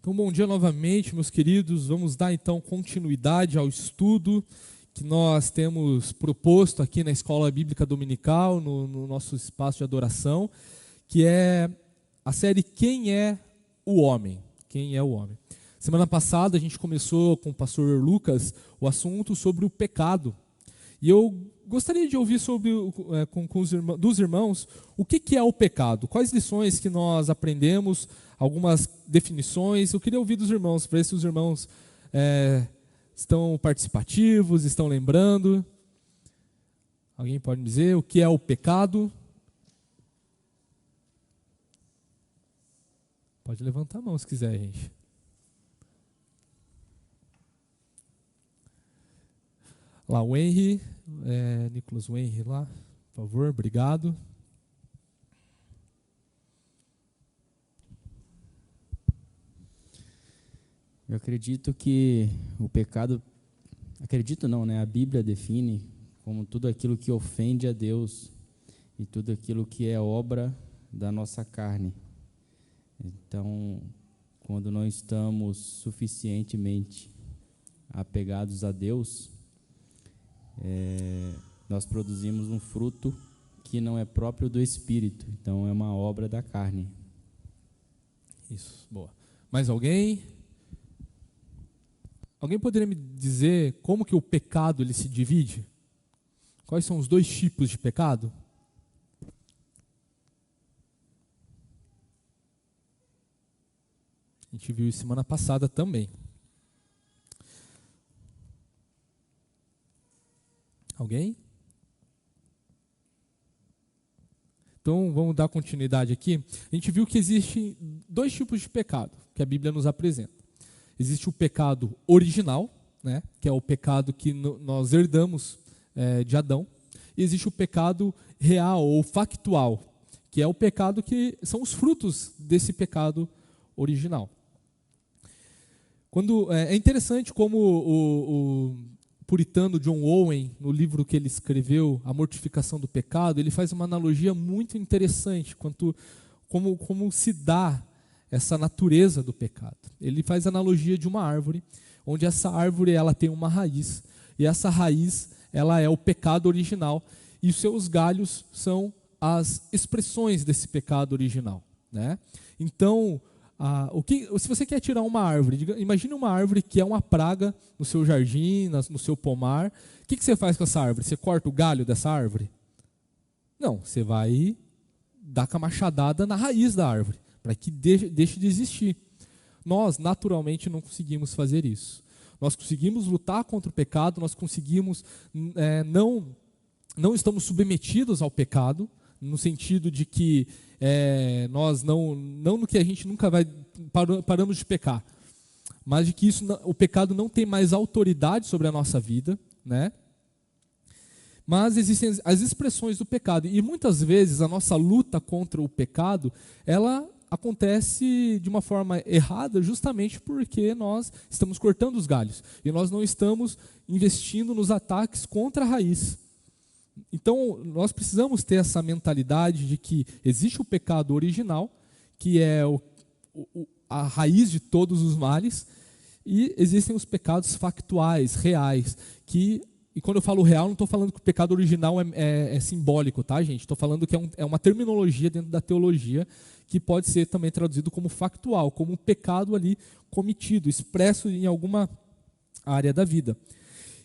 Então, bom dia novamente, meus queridos. Vamos dar então continuidade ao estudo que nós temos proposto aqui na Escola Bíblica Dominical, no nosso espaço de adoração, que é a série Quem é o Homem? Quem é o Homem? Semana passada a gente começou com o pastor Lucas o assunto sobre o pecado. E eu gostaria de ouvir dos irmãos o que é o pecado, quais lições que nós aprendemos, algumas definições. Eu queria ouvir dos irmãos, para ver se os irmãos estão participativos, estão lembrando. Alguém pode me dizer o que é o pecado? Pode levantar a mão se quiser, gente. Lá, o Henry, Nicolas Henry lá, por favor, obrigado. Eu acredito que o pecado, acredito não, né? A Bíblia define como tudo aquilo que ofende a Deus e tudo aquilo que é obra da nossa carne. Então, quando não estamos suficientemente apegados a Deus, nós produzimos um fruto que não é próprio do Espírito, então é uma obra da carne. Isso, boa. Mais alguém? Alguém poderia me dizer como que o pecado ele se divide? Quais são os dois tipos de pecado? A gente viu isso semana passada também. Alguém? Então, vamos dar continuidade aqui. A gente viu que existem dois tipos de pecado que a Bíblia nos apresenta. Existe o pecado original, né, que é o pecado que nós herdamos de Adão. E existe o pecado real ou factual, que é o pecado que são os frutos desse pecado original. É interessante como o puritano John Owen, no livro que ele escreveu, A Mortificação do Pecado, ele faz uma analogia muito interessante quanto como se dá essa natureza do pecado. Ele faz a analogia de uma árvore, onde essa árvore ela tem uma raiz, e essa raiz ela é o pecado original, e os seus galhos são as expressões desse pecado original, né? Então, se você quer tirar uma árvore, imagine uma árvore que é uma praga no seu jardim, no seu pomar. O que você faz com essa árvore? Você corta o galho dessa árvore? Não, você vai dar com a machadada na raiz da árvore, para que deixe de existir. Nós, naturalmente, não conseguimos fazer isso. Nós conseguimos lutar contra o pecado, nós conseguimos, não estamos submetidos ao pecado, no sentido de que nós não no que a gente nunca paramos de pecar, mas de que o pecado não tem mais autoridade sobre a nossa vida, né? Mas existem as expressões do pecado, e muitas vezes a nossa luta contra o pecado, ela acontece de uma forma errada, justamente porque nós estamos cortando os galhos, e nós não estamos investindo nos ataques contra a raiz. Então, nós precisamos ter essa mentalidade de que existe o pecado original, que é a raiz de todos os males, e existem os pecados factuais, reais, e quando eu falo real, não estou falando que o pecado original é simbólico, tá, gente? Estou falando que é uma terminologia dentro da teologia que pode ser também traduzido como factual, como um pecado ali cometido, expresso em alguma área da vida.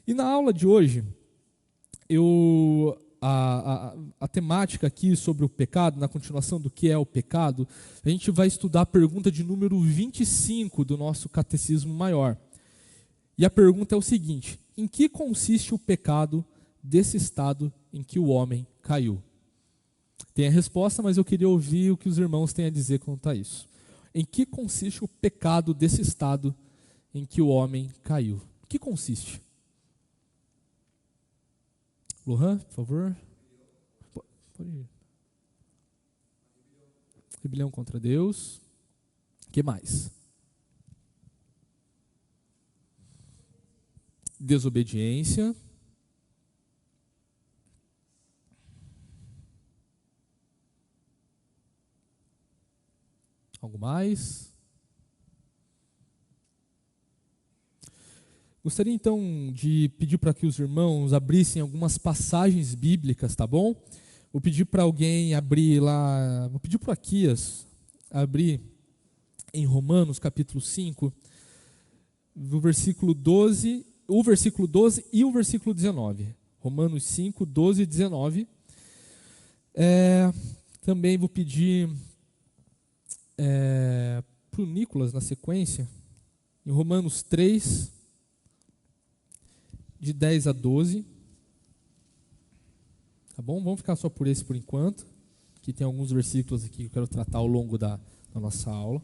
E na aula de hoje, a temática aqui sobre o pecado, na continuação do que é o pecado, a gente vai estudar a pergunta de número 25 do nosso Catecismo Maior. E a pergunta é o seguinte: em que consiste o pecado desse estado em que o homem caiu? Tem a resposta, mas eu queria ouvir o que os irmãos têm a dizer quanto a isso. Em que consiste o pecado desse estado em que o homem caiu? O que consiste? Lohan, por favor. Pode ir. Rebelião contra Deus. O que mais? Desobediência. Algo mais? Gostaria então de pedir para que os irmãos abrissem algumas passagens bíblicas, tá bom? Vou pedir para alguém abrir lá, vou pedir para o Aquias abrir em Romanos capítulo 5, do versículo 12, o versículo 12 e o versículo 19. Romanos 5, 12 e 19. Também vou pedir para o Nicolas, na sequência, em Romanos 3, de 10 a 12. Tá bom? Vamos ficar só por esse por enquanto. Aqui tem alguns versículos aqui que eu quero tratar ao longo da nossa aula.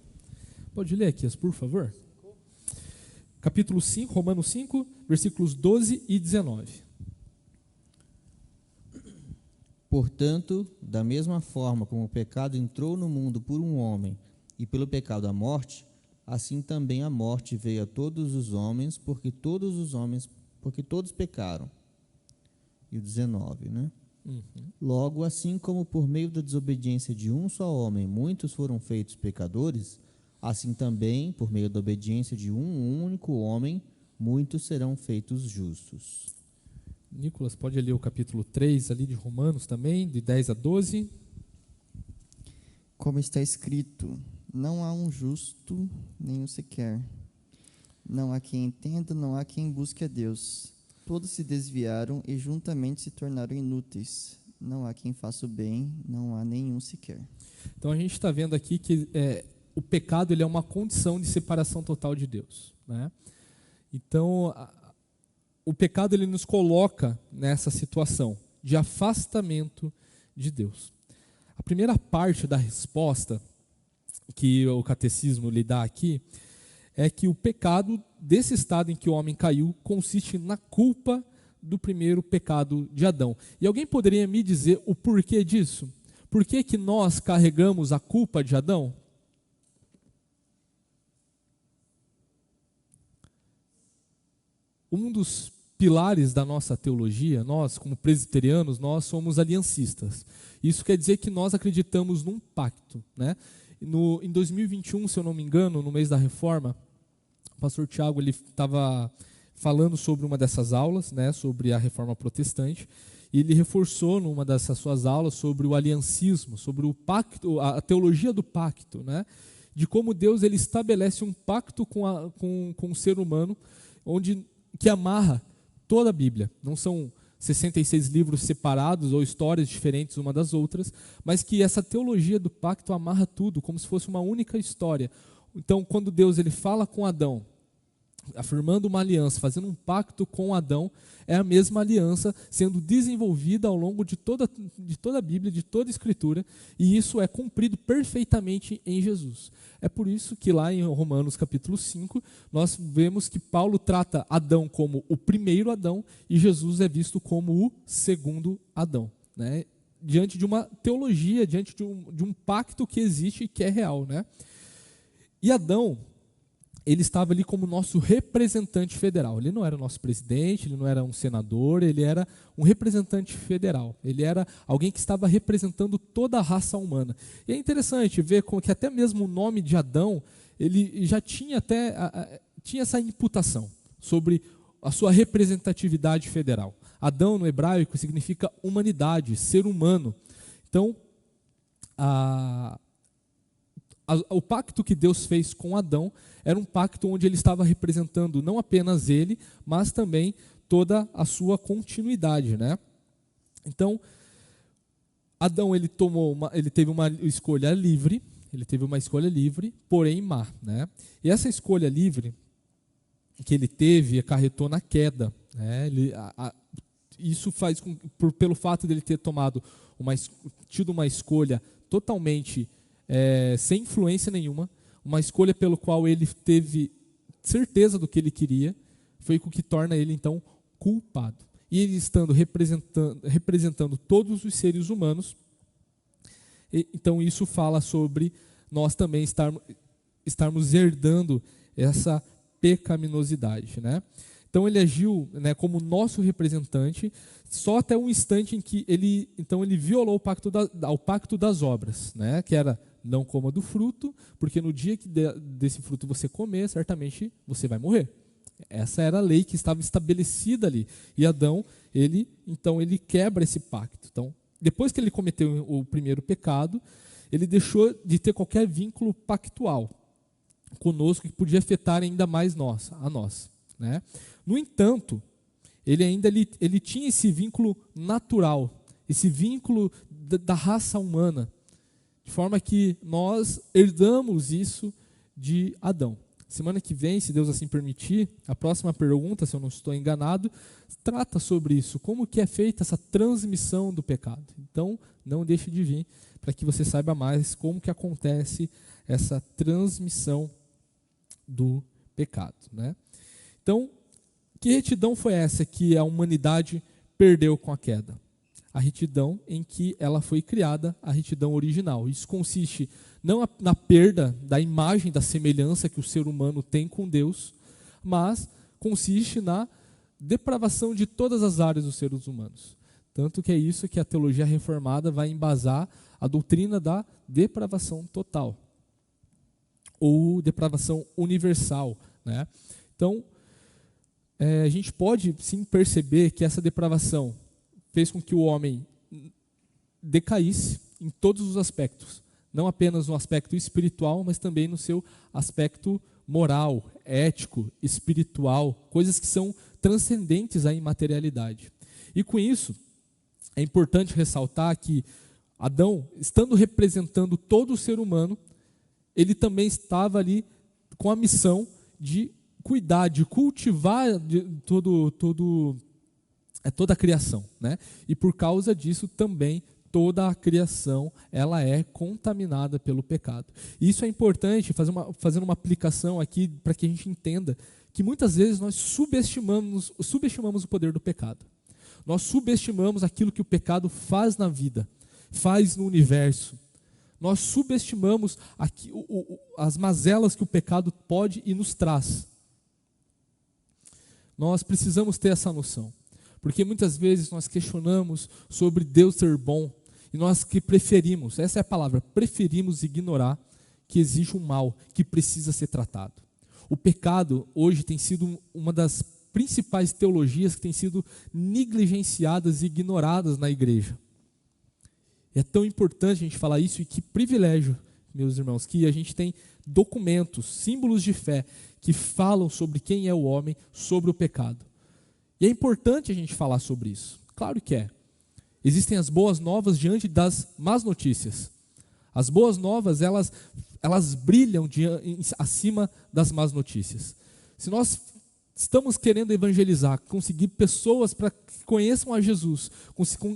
Pode ler aqui, por favor? Capítulo 5, Romanos 5, versículos 12 e 19. Portanto, da mesma forma como o pecado entrou no mundo por um homem, e pelo pecado a morte, assim também a morte veio a todos os homens, porque todos pecaram. E o 19, né? Logo, assim como por meio da desobediência de um só homem muitos foram feitos pecadores, assim também, por meio da obediência de um único homem, muitos serão feitos justos. Nicolas, pode ler o capítulo 3 ali de Romanos também, de 10 a 12. Como está escrito, não há um justo, nenhum sequer. Não há quem entenda, não há quem busque a Deus. Todos se desviaram e juntamente se tornaram inúteis. Não há quem faça o bem, não há nenhum sequer. Então a gente está vendo aqui que o pecado ele é uma condição de separação total de Deus, né? Então o pecado ele nos coloca nessa situação de afastamento de Deus. A primeira parte da resposta que o catecismo lhe dá aqui é que o pecado desse estado em que o homem caiu consiste na culpa do primeiro pecado de Adão. E alguém poderia me dizer o porquê disso? Por que que nós carregamos a culpa de Adão? Um dos pilares da nossa teologia, nós como presbiterianos, nós somos aliancistas. Isso quer dizer que nós acreditamos num pacto, né? Em 2021, se eu não me engano, no mês da Reforma, o pastor Tiago estava falando sobre uma dessas aulas, né, sobre a Reforma Protestante, e ele reforçou numa dessas suas aulas sobre o aliancismo, sobre o pacto, a teologia do pacto, né, de como Deus ele estabelece um pacto com o ser humano, que amarra toda a Bíblia. Não são 66 livros separados ou histórias diferentes uma das outras, mas que essa teologia do pacto amarra tudo, como se fosse uma única história. Então, quando Deus ele fala com Adão, afirmando uma aliança, fazendo um pacto com Adão, é a mesma aliança sendo desenvolvida ao longo de toda a Bíblia, de toda a Escritura, e isso é cumprido perfeitamente em Jesus. É por isso que lá em Romanos capítulo 5, nós vemos que Paulo trata Adão como o primeiro Adão e Jesus é visto como o segundo Adão, né? Diante de uma teologia, diante de um pacto que existe e que é real, né? E Adão, ele estava ali como nosso representante federal. Ele não era o nosso presidente, ele não era um senador, ele era um representante federal. Ele era alguém que estava representando toda a raça humana. E é interessante ver como que até mesmo o nome de Adão, ele já tinha tinha essa imputação sobre a sua representatividade federal. Adão no hebraico significa humanidade, ser humano. Então, o pacto que Deus fez com Adão era um pacto onde ele estava representando não apenas ele, mas também toda a sua continuidade, né? Então, Adão ele teve uma escolha livre, porém má, né? E essa escolha livre que ele teve acarretou na queda, né? Isso faz pelo fato dele ter tido uma escolha totalmente sem influência nenhuma, uma escolha pelo qual ele teve certeza do que ele queria, foi o que torna ele então culpado. E ele estando representando todos os seres humanos, então isso fala sobre nós também estarmos herdando essa pecaminosidade, né? Então ele agiu, né, como nosso representante, só até um instante em que ele violou o pacto das obras, né, que era não coma do fruto, porque no dia que desse fruto você comer, certamente você vai morrer. Essa era a lei que estava estabelecida ali. E Adão, ele quebra esse pacto. Então, depois que ele cometeu o primeiro pecado, ele deixou de ter qualquer vínculo pactual conosco que podia afetar ainda mais a nós, né? No entanto, ele tinha esse vínculo natural, esse vínculo da raça humana, de forma que nós herdamos isso de Adão. Semana que vem, se Deus assim permitir, a próxima pergunta, se eu não estou enganado, trata sobre isso, como que é feita essa transmissão do pecado. Então, não deixe de vir, para que você saiba mais como que acontece essa transmissão do pecado, né? Então, que retidão foi essa que a humanidade perdeu com a queda? A retidão em que ela foi criada, a retidão original. Isso consiste não na perda da imagem, da semelhança que o ser humano tem com Deus, mas consiste na depravação de todas as áreas dos seres humanos. Tanto que é isso que a teologia reformada vai embasar a doutrina da depravação total, ou depravação universal, né? Então, a gente pode sim perceber que essa depravação fez com que o homem decaísse em todos os aspectos, não apenas no aspecto espiritual, mas também no seu aspecto moral, ético, espiritual, coisas que são transcendentes à imaterialidade. E com isso, é importante ressaltar que Adão, estando representando todo o ser humano, ele também estava ali com a missão de cuidar, de cultivar toda a criação, né? E por causa disso também toda a criação ela é contaminada pelo pecado. E isso é importante, fazendo uma aplicação aqui para que a gente entenda que muitas vezes nós subestimamos o poder do pecado. Nós subestimamos aquilo que o pecado faz na vida, faz no universo. Nós subestimamos as mazelas que o pecado pode e nos traz. Nós precisamos ter essa noção, porque muitas vezes nós questionamos sobre Deus ser bom, e nós que preferimos, essa é a palavra, preferimos ignorar que existe um mal que precisa ser tratado. O pecado hoje tem sido uma das principais teologias que tem sido negligenciadas e ignoradas na igreja. É tão importante a gente falar isso, e que privilégio, meus irmãos, que a gente tem documentos, símbolos de fé, que falam sobre quem é o homem, sobre o pecado. E é importante a gente falar sobre isso. Claro que é. Existem as boas novas diante das más notícias. As boas novas, elas brilham acima das más notícias. Se nós estamos querendo evangelizar, conseguir pessoas para que conheçam a Jesus,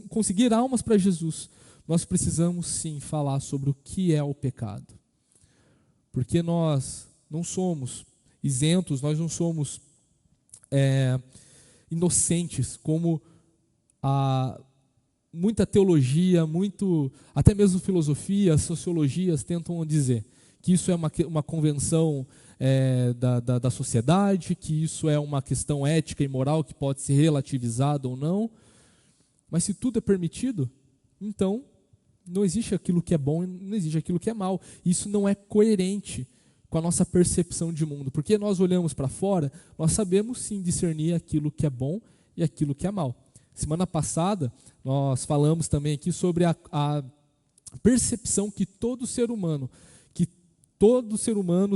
conseguir almas para Jesus, nós precisamos sim falar sobre o que é o pecado. Porque nós não somos isentos, nós não somos inocentes, como muita teologia, até mesmo filosofia, sociologias tentam dizer, que isso é uma convenção da sociedade, que isso é uma questão ética e moral que pode ser relativizada ou não. Mas se tudo é permitido, então não existe aquilo que é bom e não existe aquilo que é mal. Isso não é coerente com a nossa percepção de mundo, porque nós olhamos para fora, nós sabemos sim discernir aquilo que é bom e aquilo que é mal. Semana passada, nós falamos também aqui sobre a percepção que todo ser humano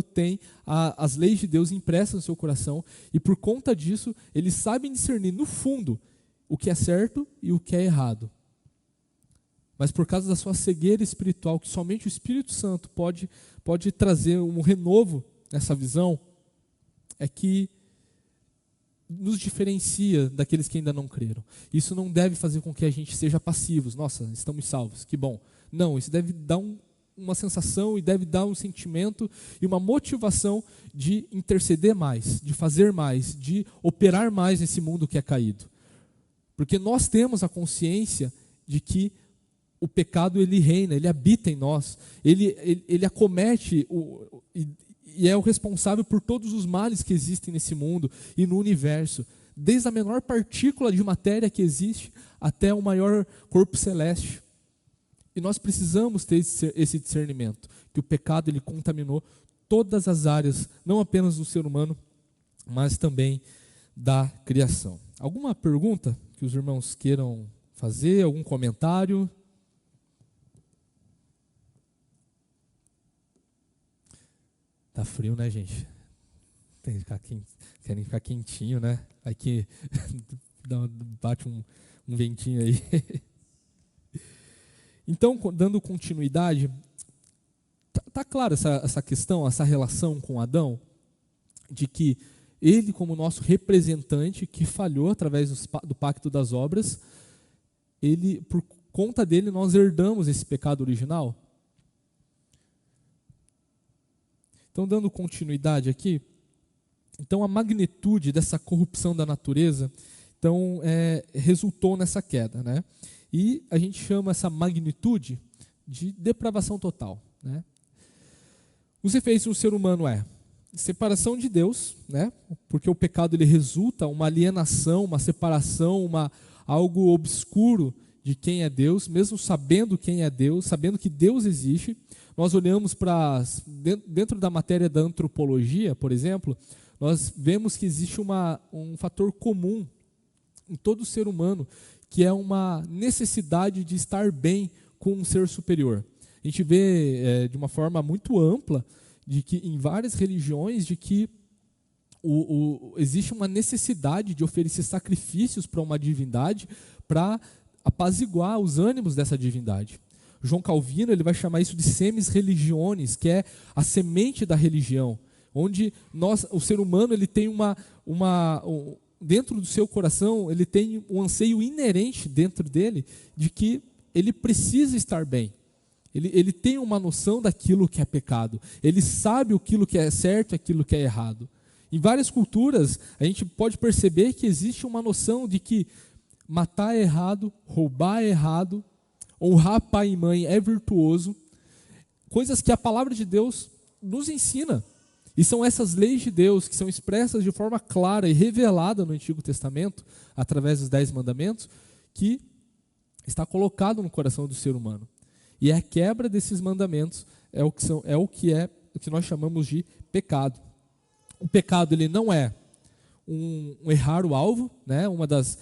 tem as leis de Deus impressas no seu coração, e por conta disso, eles sabem discernir no fundo o que é certo e o que é errado. Mas por causa da sua cegueira espiritual, que somente o Espírito Santo pode trazer um renovo nessa visão, é que nos diferencia daqueles que ainda não creram. Isso não deve fazer com que a gente seja passivos. Nossa, estamos salvos, que bom. Não, isso deve dar uma sensação e deve dar um sentimento e uma motivação de interceder mais, de fazer mais, de operar mais nesse mundo que é caído. Porque nós temos a consciência de que o pecado ele reina, ele habita em nós, ele acomete e é o responsável por todos os males que existem nesse mundo e no universo, desde a menor partícula de matéria que existe até o maior corpo celeste. E nós precisamos ter esse discernimento, que o pecado ele contaminou todas as áreas, não apenas do ser humano, mas também da criação. Alguma pergunta que os irmãos queiram fazer? Algum comentário? Tá frio, né, gente? Querem ficar quentinho, né? Aqui bate um ventinho aí. Então, dando continuidade, tá clara essa questão, essa relação com Adão, de que ele, como nosso representante, que falhou através do pacto das obras, ele, por conta dele, nós herdamos esse pecado original. Então, dando continuidade aqui, então a magnitude dessa corrupção da natureza, então, resultou nessa queda, né? E a gente chama essa magnitude de depravação total, né? Os efeitos no ser humano separação de Deus, né? Porque o pecado ele resulta uma alienação, uma separação, algo obscuro de quem é Deus, mesmo sabendo quem é Deus, sabendo que Deus existe. Nós olhamos para dentro da matéria da antropologia, por exemplo, nós vemos que existe um fator comum em todo ser humano, que é uma necessidade de estar bem com um ser superior. A gente vê de uma forma muito ampla de que em várias religiões de que existe uma necessidade de oferecer sacrifícios para uma divindade para apaziguar os ânimos dessa divindade. João Calvino ele vai chamar isso de semis religiones, que é a semente da religião, onde o ser humano ele tem dentro do seu coração, ele tem um anseio inerente dentro dele de que ele precisa estar bem. Ele tem uma noção daquilo que é pecado. Ele sabe aquilo que é certo e aquilo que é errado. Em várias culturas, a gente pode perceber que existe uma noção de que matar é errado, roubar é errado, honrar pai e mãe é virtuoso. Coisas que a palavra de Deus nos ensina. E são essas leis de Deus que são expressas de forma clara e revelada no Antigo Testamento, através dos 10 mandamentos, que está colocado no coração do ser humano. E a quebra desses mandamentos é o que nós chamamos de pecado. O pecado ele não é um errar o alvo, né? Uma das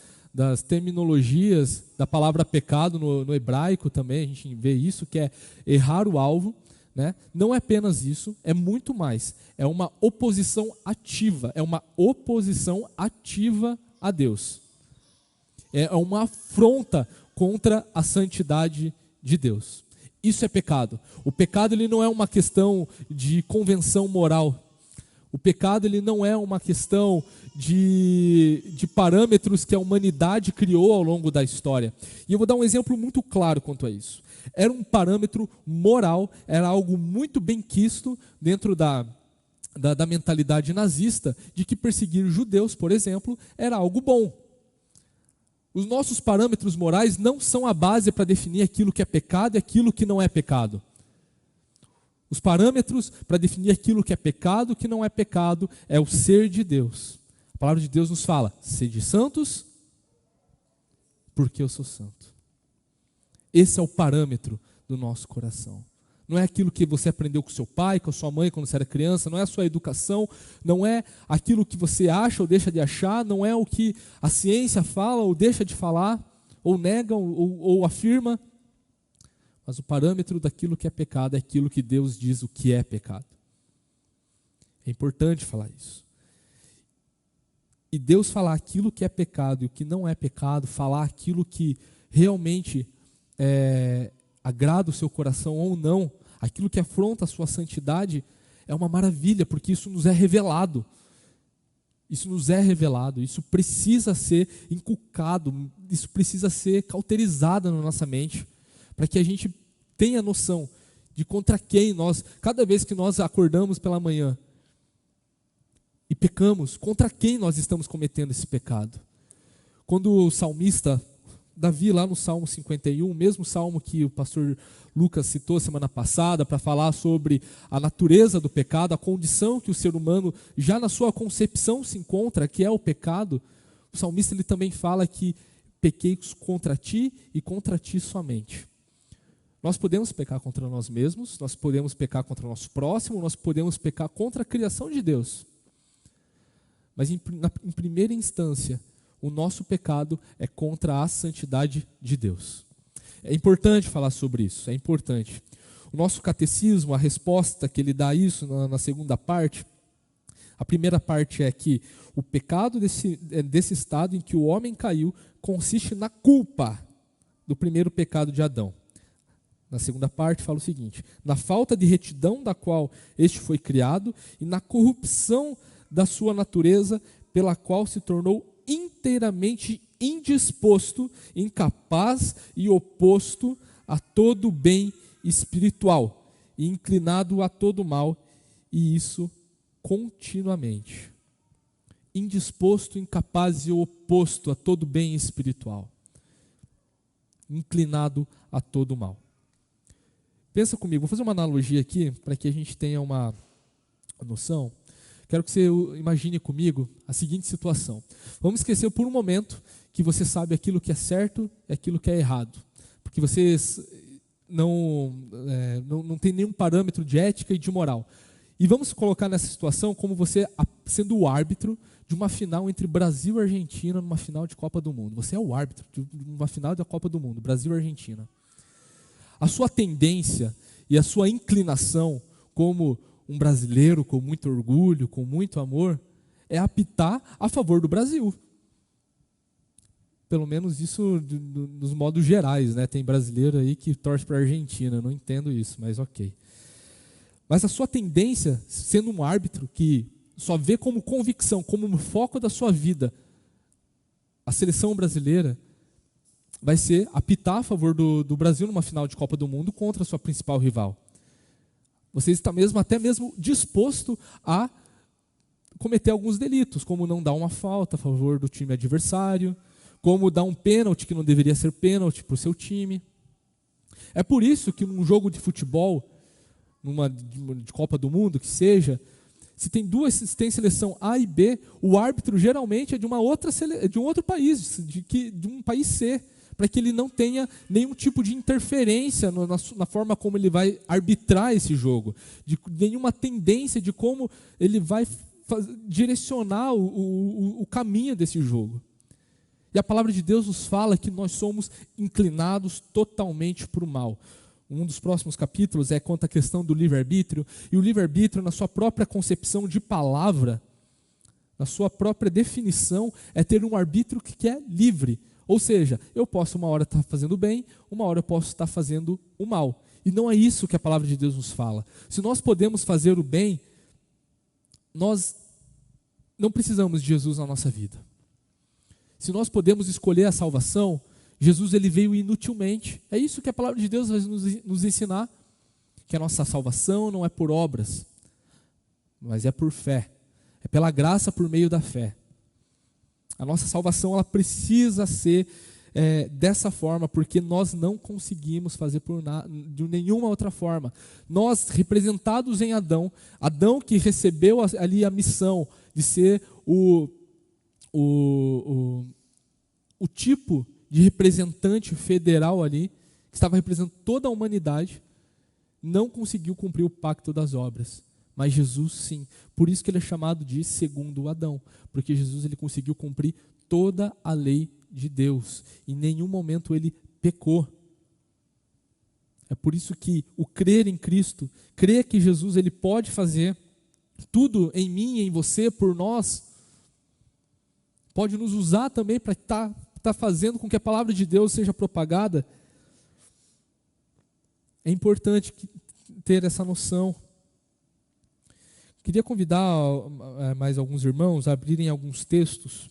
terminologias da palavra pecado no hebraico também, a gente vê isso, que é errar o alvo. Né? Não é apenas isso, é muito mais. É uma oposição ativa, a Deus. É uma afronta contra a santidade de Deus. Isso é pecado. O pecado ele não é uma questão de convenção moral. O pecado ele não é uma questão de parâmetros que a humanidade criou ao longo da história. E eu vou dar um exemplo muito claro quanto a isso. Era um parâmetro moral, era algo muito bem quisto dentro da mentalidade nazista, de que perseguir judeus, por exemplo, era algo bom. Os nossos parâmetros morais não são a base para definir aquilo que é pecado e aquilo que não é pecado. Os parâmetros para definir aquilo que é pecado e que não é pecado é o ser de Deus. A palavra de Deus nos fala, sede santos, porque eu sou santo. Esse é o parâmetro do nosso coração. Não é aquilo que você aprendeu com seu pai, com a sua mãe quando você era criança, não é a sua educação, não é aquilo que você acha ou deixa de achar, não é o que a ciência fala ou deixa de falar, ou nega ou afirma. Mas o parâmetro daquilo que é pecado é aquilo que Deus diz o que é pecado. É importante falar isso. E Deus falar aquilo que é pecado e o que não é pecado, falar aquilo que realmente agrada o seu coração ou não, aquilo que afronta a sua santidade, é uma maravilha, porque isso nos é revelado. Isso nos é revelado, isso precisa ser inculcado, isso precisa ser cauterizado na nossa mente, para que a gente tenha noção de contra quem nós, cada vez que nós acordamos pela manhã e pecamos, contra quem nós estamos cometendo esse pecado. Quando o salmista Davi, lá no Salmo 51, o mesmo salmo que o pastor Lucas citou semana passada, para falar sobre a natureza do pecado, a condição que o ser humano, já na sua concepção, se encontra, que é o pecado, o salmista ele também fala que pequei contra ti e contra ti somente. Nós podemos pecar contra nós mesmos, nós podemos pecar contra o nosso próximo, nós podemos pecar contra a criação de Deus. Mas em primeira instância, o nosso pecado é contra a santidade de Deus. É importante falar sobre isso, é importante. O nosso catecismo, a resposta que ele dá a isso na segunda parte, a primeira parte é que o pecado desse estado em que o homem caiu consiste na culpa do primeiro pecado de Adão. Na segunda parte fala o seguinte: na falta de retidão da qual este foi criado e na corrupção da sua natureza, pela qual se tornou inteiramente indisposto, incapaz e oposto a todo bem espiritual, e inclinado a todo mal, e isso continuamente. Indisposto, incapaz e oposto a todo bem espiritual, inclinado a todo mal. Pensa comigo, vou fazer uma analogia aqui para que a gente tenha uma noção. Quero que você imagine comigo a seguinte situação. Vamos esquecer por um momento que você sabe aquilo que é certo e aquilo que é errado, porque vocês não tem nenhum parâmetro de ética e de moral. E vamos colocar nessa situação como você sendo o árbitro de uma final entre Brasil e Argentina numa final de Copa do Mundo. Você é o árbitro de uma final da Copa do Mundo, Brasil e Argentina. A sua tendência e a sua inclinação como um brasileiro com muito orgulho, com muito amor, é apitar a favor do Brasil. Pelo menos isso nos modos gerais, né? Tem brasileiro aí que torce para a Argentina, não entendo isso, mas ok. Mas a sua tendência, sendo um árbitro que só vê como convicção, como foco da sua vida, a seleção brasileira, vai ser apitar a favor do Brasil numa final de Copa do Mundo contra a sua principal rival. Você está até mesmo disposto a cometer alguns delitos, como não dar uma falta a favor do time adversário, como dar um pênalti que não deveria ser pênalti para o seu time. É por isso que num jogo de futebol, de Copa do Mundo, que seja, se tem seleção A e B, o árbitro geralmente é de um outro país, de um país C, para que ele não tenha nenhum tipo de interferência na forma como ele vai arbitrar esse jogo, de nenhuma tendência de como ele vai direcionar o caminho desse jogo. E a palavra de Deus nos fala que nós somos inclinados totalmente para o mal. Um dos próximos capítulos conta a questão do livre-arbítrio, e o livre-arbítrio, na sua própria concepção de palavra, na sua própria definição, é ter um arbítrio que é livre. Ou seja, eu posso uma hora estar fazendo o bem, uma hora eu posso estar fazendo o mal. E não é isso que a palavra de Deus nos fala. Se nós podemos fazer o bem, nós não precisamos de Jesus na nossa vida. Se nós podemos escolher a salvação, Jesus ele veio inutilmente. É isso que a palavra de Deus vai nos ensinar, que a nossa salvação não é por obras, mas é por fé. É pela graça por meio da fé. A nossa salvação ela precisa ser dessa forma, porque nós não conseguimos fazer de nenhuma outra forma. Nós, representados em Adão que recebeu ali a missão de ser o tipo de representante federal ali, que estava representando toda a humanidade, não conseguiu cumprir o pacto das obras. Mas Jesus sim. Por isso que ele é chamado de segundo Adão. Porque Jesus ele conseguiu cumprir toda a lei de Deus. Em nenhum momento ele pecou. É por isso que o crer em Cristo, crer que Jesus ele pode fazer tudo em mim e em você, por nós, pode nos usar também para estar fazendo com que a palavra de Deus seja propagada. É importante ter essa noção. Queria convidar mais alguns irmãos a abrirem alguns textos.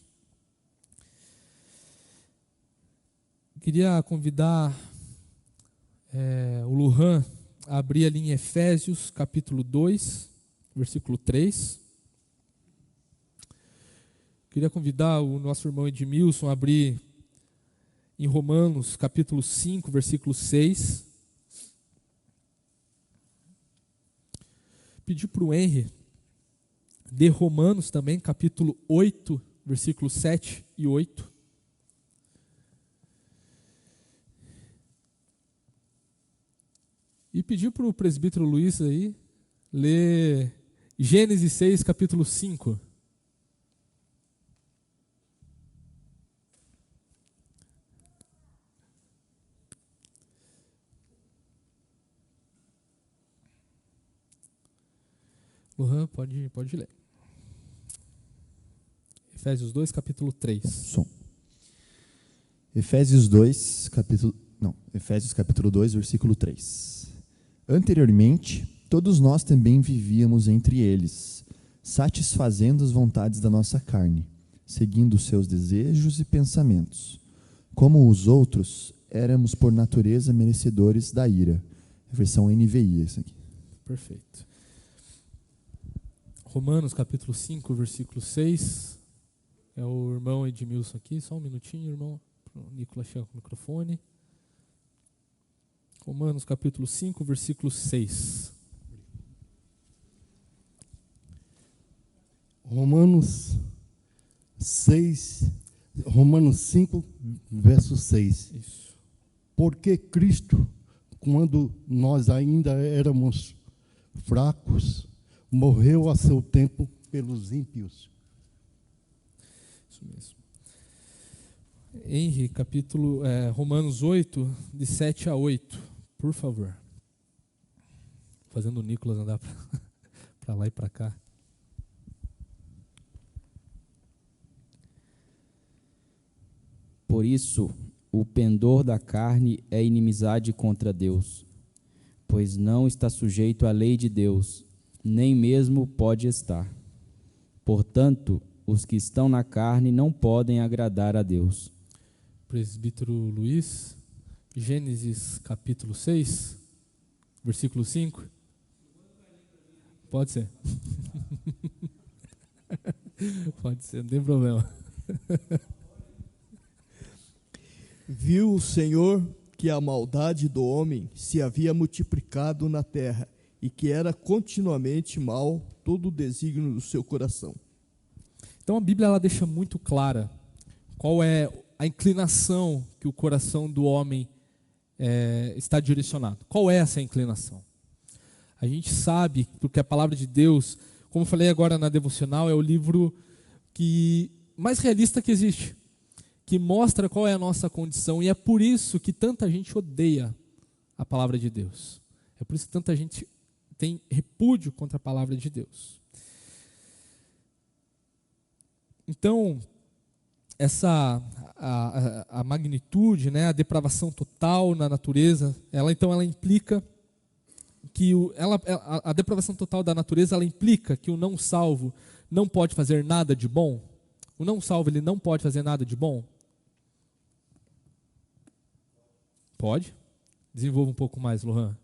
Queria convidar o Luhan a abrir ali em Efésios, capítulo 2, versículo 3. Queria convidar o nosso irmão Edmilson a abrir em Romanos, capítulo 5, versículo 6. Pedir para o Henry de Romanos também, capítulo 8, versículos 7 e 8. E pedir para o presbítero Luiz aí ler Gênesis 6, capítulo 5. Lohan, pode ler. Efésios 2, capítulo 3. Som. Efésios capítulo 2, versículo 3. Anteriormente, todos nós também vivíamos entre eles, satisfazendo as vontades da nossa carne, seguindo os seus desejos e pensamentos. Como os outros, éramos por natureza merecedores da ira. Versão NVI, isso aqui. Perfeito. Romanos, capítulo 5, versículo 6. É o irmão Edmilson aqui. Só um minutinho, irmão. O Nicolas chega com o microfone. Romanos, capítulo 5, versículo 6. Romanos 5, verso 6. Isso. Porque Cristo, quando nós ainda éramos fracos, morreu a seu tempo pelos ímpios. Isso mesmo. Henri, Romanos 8, de 7 a 8, por favor. Fazendo o Nicolas andar para lá e para cá. Por isso, o pendor da carne é inimizade contra Deus, pois não está sujeito à lei de Deus, nem mesmo pode estar. Portanto, os que estão na carne não podem agradar a Deus. Presbítero Luiz, Gênesis capítulo 6, versículo 5. Pode ser. Pode ser, não tem problema. Viu o Senhor que a maldade do homem se havia multiplicado na terra e que era continuamente mal todo o desígnio do seu coração. Então a Bíblia ela deixa muito clara qual é a inclinação que o coração do homem está direcionado. Qual é essa inclinação? A gente sabe, porque a palavra de Deus, como eu falei agora na devocional, é o livro mais realista que existe, que mostra qual é a nossa condição, e é por isso que tanta gente odeia a palavra de Deus. É por isso que tanta gente tem repúdio contra a palavra de Deus. Então, a magnitude, né, a depravação total na natureza, ela implica que a depravação total da natureza, ela implica que o não salvo não pode fazer nada de bom. O não salvo, ele não pode fazer nada de bom? Pode? Desenvolva um pouco mais, Lohan.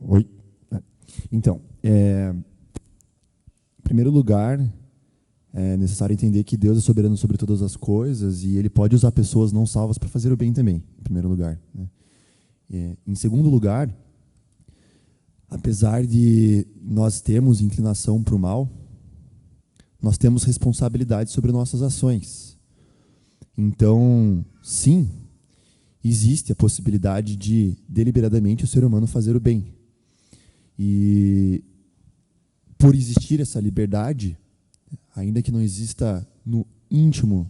Oi. Então, em primeiro lugar, é necessário entender que Deus é soberano sobre todas as coisas e Ele pode usar pessoas não salvas para fazer o bem também, em primeiro lugar, né? Em segundo lugar, apesar de nós termos inclinação para o mal, nós temos responsabilidade sobre nossas ações. Então, sim, existe a possibilidade de, deliberadamente, o ser humano fazer o bem. E, por existir essa liberdade, ainda que não exista no íntimo,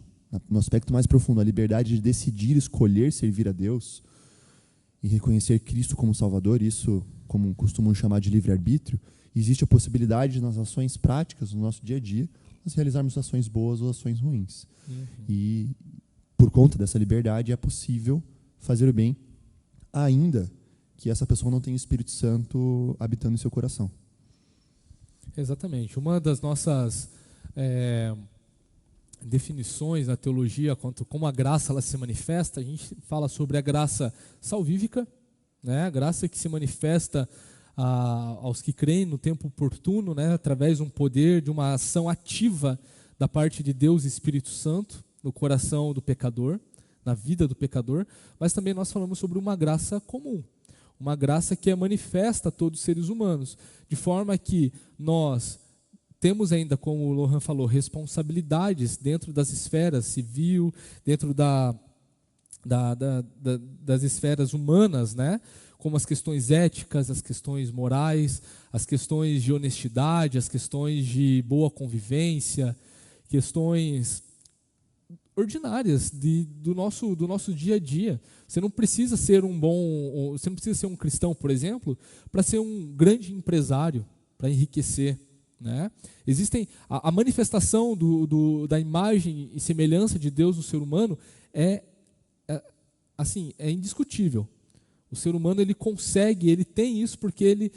no aspecto mais profundo, a liberdade de decidir, escolher servir a Deus e reconhecer Cristo como Salvador, isso como costumam chamar de livre-arbítrio, existe a possibilidade nas ações práticas, no nosso dia a dia, nós realizarmos ações boas ou ações ruins. Uhum. E, por conta dessa liberdade, é possível fazer o bem, ainda que essa pessoa não tenha o Espírito Santo habitando em seu coração. Exatamente. Uma das nossas definições na teologia quanto como a graça ela se manifesta, a gente fala sobre a graça salvífica, né? A graça que se manifesta aos que creem no tempo oportuno, né? Através de um poder, de uma ação ativa da parte de Deus e Espírito Santo no coração do pecador, na vida do pecador, mas também nós falamos sobre uma graça comum, uma graça que é manifesta a todos os seres humanos, de forma que nós temos ainda, como o Lohan falou, responsabilidades dentro das esferas civil, dentro das esferas humanas, né? Como as questões éticas, as questões morais, as questões de honestidade, as questões de boa convivência, questões ordinárias do nosso dia a dia. Você não precisa ser você não precisa ser um cristão, por exemplo, para ser um grande empresário, para enriquecer, né? Existem a manifestação da imagem e semelhança de Deus no ser humano assim, é indiscutível. O ser humano ele tem isso porque ele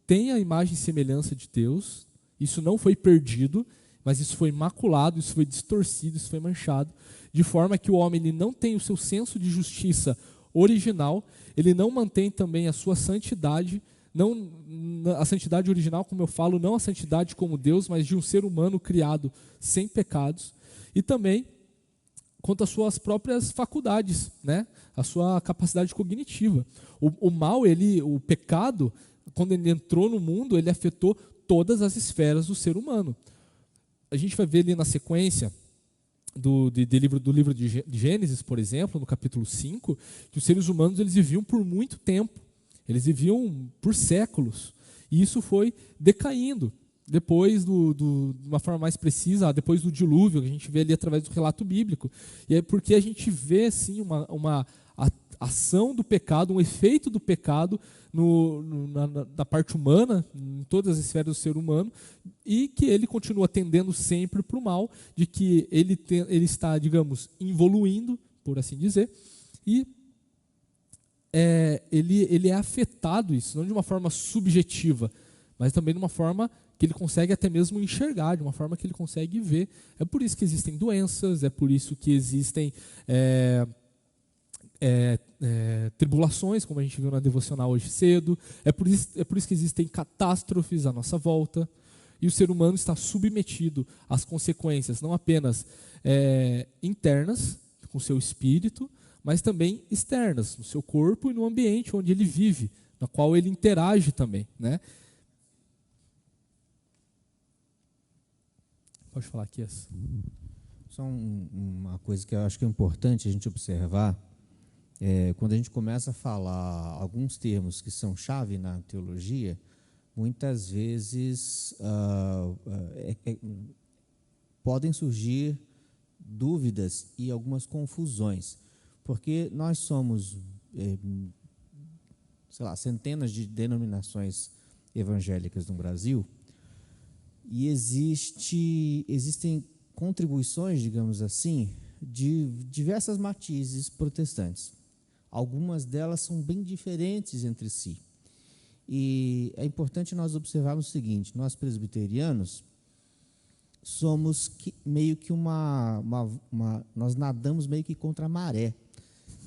tem a imagem e semelhança de Deus. Isso não foi perdido, mas isso foi maculado, isso foi distorcido, isso foi manchado, de forma que o homem ele não tem o seu senso de justiça original, ele não mantém também a sua santidade, não a santidade original, como eu falo, não a santidade como Deus, mas de um ser humano criado sem pecados, e também quanto às suas próprias faculdades, né? A sua capacidade cognitiva. O mal, o pecado, quando ele entrou no mundo, ele afetou todas as esferas do ser humano. A gente vai ver ali na sequência do livro de Gênesis, por exemplo, no capítulo 5, que os seres humanos eles viviam por muito tempo, eles viviam por séculos, e isso foi decaindo. Depois, de uma forma mais precisa, depois do dilúvio, que a gente vê ali através do relato bíblico. E é porque a gente vê, sim, uma ação do pecado, um efeito do pecado na parte humana, em todas as esferas do ser humano, e que ele continua tendendo sempre para o mal, de que ele está, digamos, evoluindo, por assim dizer, e ele é afetado, isso não de uma forma subjetiva, mas também de uma forma que ele consegue até mesmo enxergar, de uma forma que ele consegue ver. É por isso que existem doenças, é por isso que existem tribulações, como a gente viu na devocional hoje cedo, é por isso que existem catástrofes à nossa volta, e o ser humano está submetido às consequências, não apenas internas, com seu espírito, mas também externas, no seu corpo e no ambiente onde ele vive, na qual ele interage também, né? Pode falar aqui. Só uma coisa que eu acho que é importante a gente observar, quando a gente começa a falar alguns termos que são chave na teologia, muitas vezes podem surgir dúvidas e algumas confusões, porque nós somos, centenas de denominações evangélicas no Brasil, e existem contribuições, digamos assim, de diversas matizes protestantes. Algumas delas são bem diferentes entre si. E é importante nós observarmos o seguinte: nós presbiterianos somos meio que nós nadamos meio que contra a maré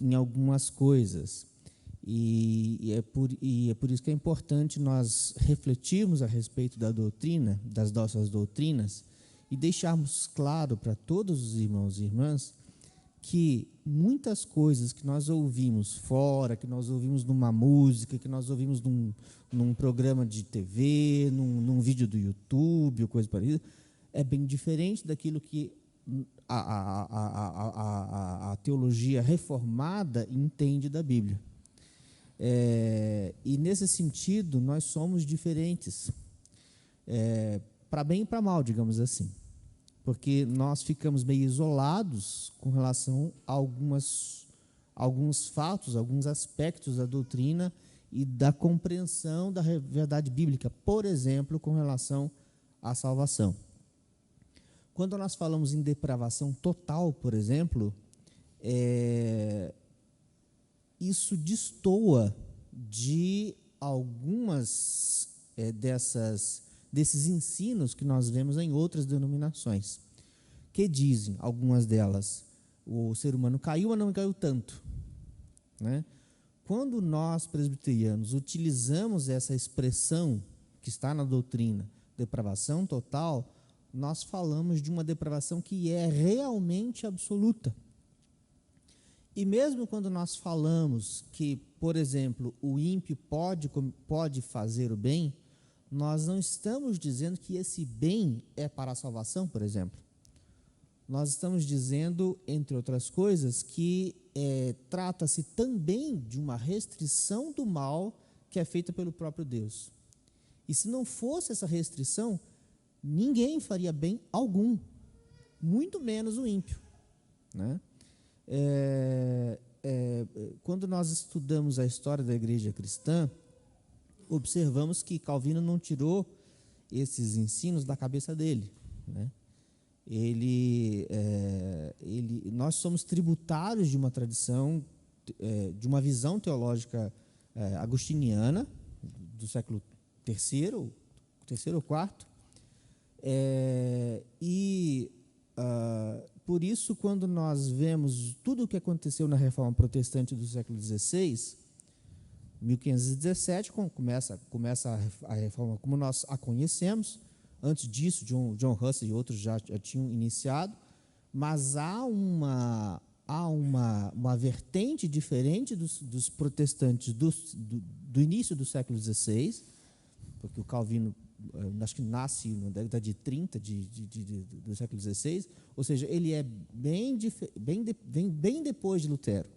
em algumas coisas. E é por isso que é importante nós refletirmos a respeito da doutrina, das nossas doutrinas, e deixarmos claro para todos os irmãos e irmãs que muitas coisas que nós ouvimos fora, que nós ouvimos numa música, que nós ouvimos num programa de TV, num vídeo do YouTube, ou coisa parecida, é bem diferente daquilo que a teologia reformada entende da Bíblia. E nesse sentido nós somos diferentes, para bem e para mal, digamos assim, porque nós ficamos meio isolados com relação a alguns fatos, alguns aspectos da doutrina e da compreensão da verdade bíblica, por exemplo, com relação à salvação. Quando nós falamos em depravação total, por exemplo, isso destoa de algumas desses ensinos que nós vemos em outras denominações, que dizem, algumas delas, o ser humano caiu, mas não caiu tanto, né? Quando nós, presbiterianos, utilizamos essa expressão que está na doutrina, depravação total, nós falamos de uma depravação que é realmente absoluta. E mesmo quando nós falamos que, por exemplo, o ímpio pode fazer o bem, nós não estamos dizendo que esse bem é para a salvação, por exemplo. Nós estamos dizendo, entre outras coisas, que trata-se também de uma restrição do mal que é feita pelo próprio Deus. E se não fosse essa restrição, ninguém faria bem algum, muito menos o ímpio, né? Quando nós estudamos a história da igreja cristã, observamos que Calvino não tirou esses ensinos da cabeça dele, né? Nós somos tributários de uma tradição, de uma visão teológica agostiniana, do século terceiro ou quarto, por isso, quando nós vemos tudo o que aconteceu na Reforma Protestante do século XVI, 1517, começa a Reforma como nós a conhecemos. Antes disso, John Russell e outros já tinham iniciado, mas há uma vertente diferente dos protestantes do início do século XVI, porque o Calvino, acho que nasce na década de 30 do século XVI, ou seja, ele é bem depois de Lutero.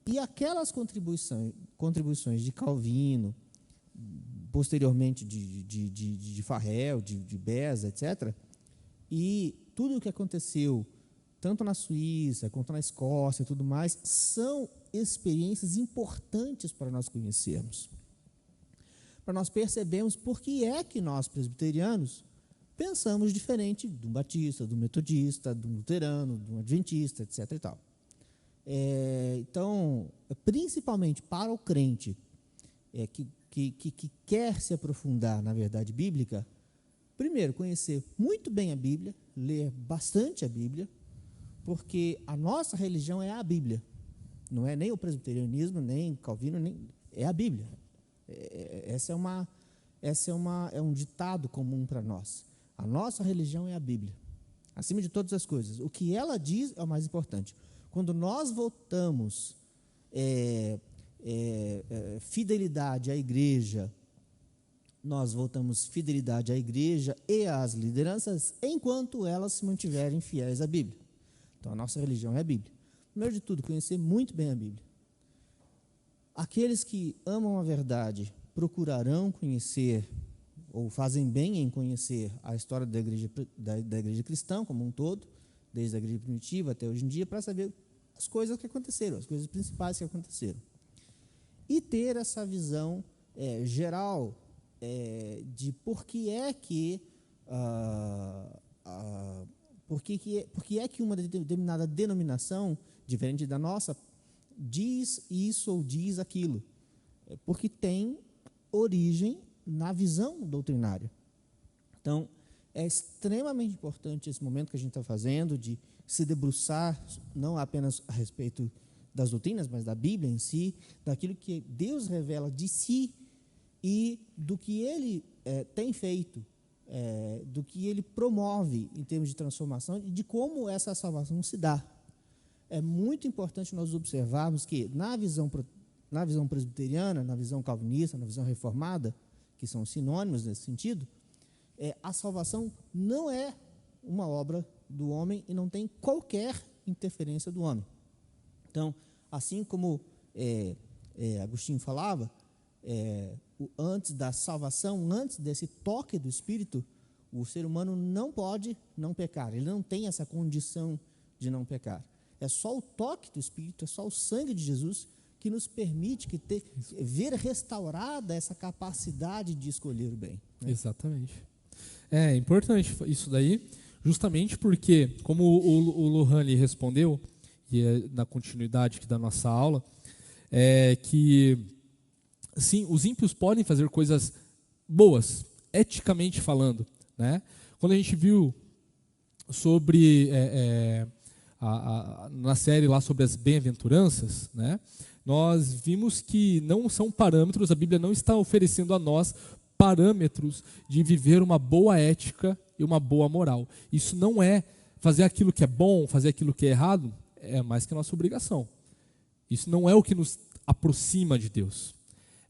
E aquelas contribuições de Calvino, posteriormente de Farel, de Beza, etc., e tudo o que aconteceu, tanto na Suíça quanto na Escócia e tudo mais, são experiências importantes para nós conhecermos, para nós percebermos por que é que nós, presbiterianos, pensamos diferente do batista, do metodista, do luterano, do adventista, etc. e tal. Então, principalmente para o crente que quer se aprofundar na verdade bíblica, primeiro, conhecer muito bem a Bíblia, ler bastante a Bíblia, porque a nossa religião é a Bíblia. Não é nem o presbiterianismo, nem Calvino, é a Bíblia. É um ditado comum para nós. A nossa religião é a Bíblia, acima de todas as coisas. O que ela diz é o mais importante. Quando nós votamos fidelidade à igreja, nós votamos fidelidade à igreja e às lideranças enquanto elas se mantiverem fiéis à Bíblia. Então, a nossa religião é a Bíblia. Primeiro de tudo, conhecer muito bem a Bíblia. Aqueles que amam a verdade procurarão conhecer, ou fazem bem em conhecer, a história da igreja cristã como um todo, desde a igreja primitiva até hoje em dia, para saber as coisas que aconteceram, as coisas principais que aconteceram. E ter essa visão geral de por que é que uma determinada denominação, diferente da nossa, diz isso ou diz aquilo. Porque tem origem na visão doutrinária. Então, é extremamente importante esse momento que a gente está fazendo, de se debruçar não apenas a respeito das doutrinas, mas da Bíblia em si, daquilo que Deus revela de si e do que Ele tem feito, do que Ele promove em termos de transformação e de como essa salvação se dá. É muito importante nós observarmos que na visão presbiteriana, na visão calvinista, na visão reformada, que são sinônimos nesse sentido, a salvação não é uma obra do homem e não tem qualquer interferência do homem. Então, assim como Agostinho falava, antes da salvação, antes desse toque do Espírito, o ser humano não pode não pecar, ele não tem essa condição de não pecar. É só o toque do Espírito, é só o sangue de Jesus que nos permite ver restaurada essa capacidade de escolher o bem. Né? Exatamente. É importante isso daí, justamente porque, como o Lohane respondeu, e na continuidade aqui da nossa aula, que sim, os ímpios podem fazer coisas boas, eticamente falando, né? Quando a gente viu sobre na série lá sobre as bem-aventuranças, né? Nós vimos que não são parâmetros, a Bíblia não está oferecendo a nós parâmetros de viver uma boa ética e uma boa moral. Isso não é fazer aquilo que é bom, fazer aquilo que é errado, é mais que a nossa obrigação. Isso não é o que nos aproxima de Deus.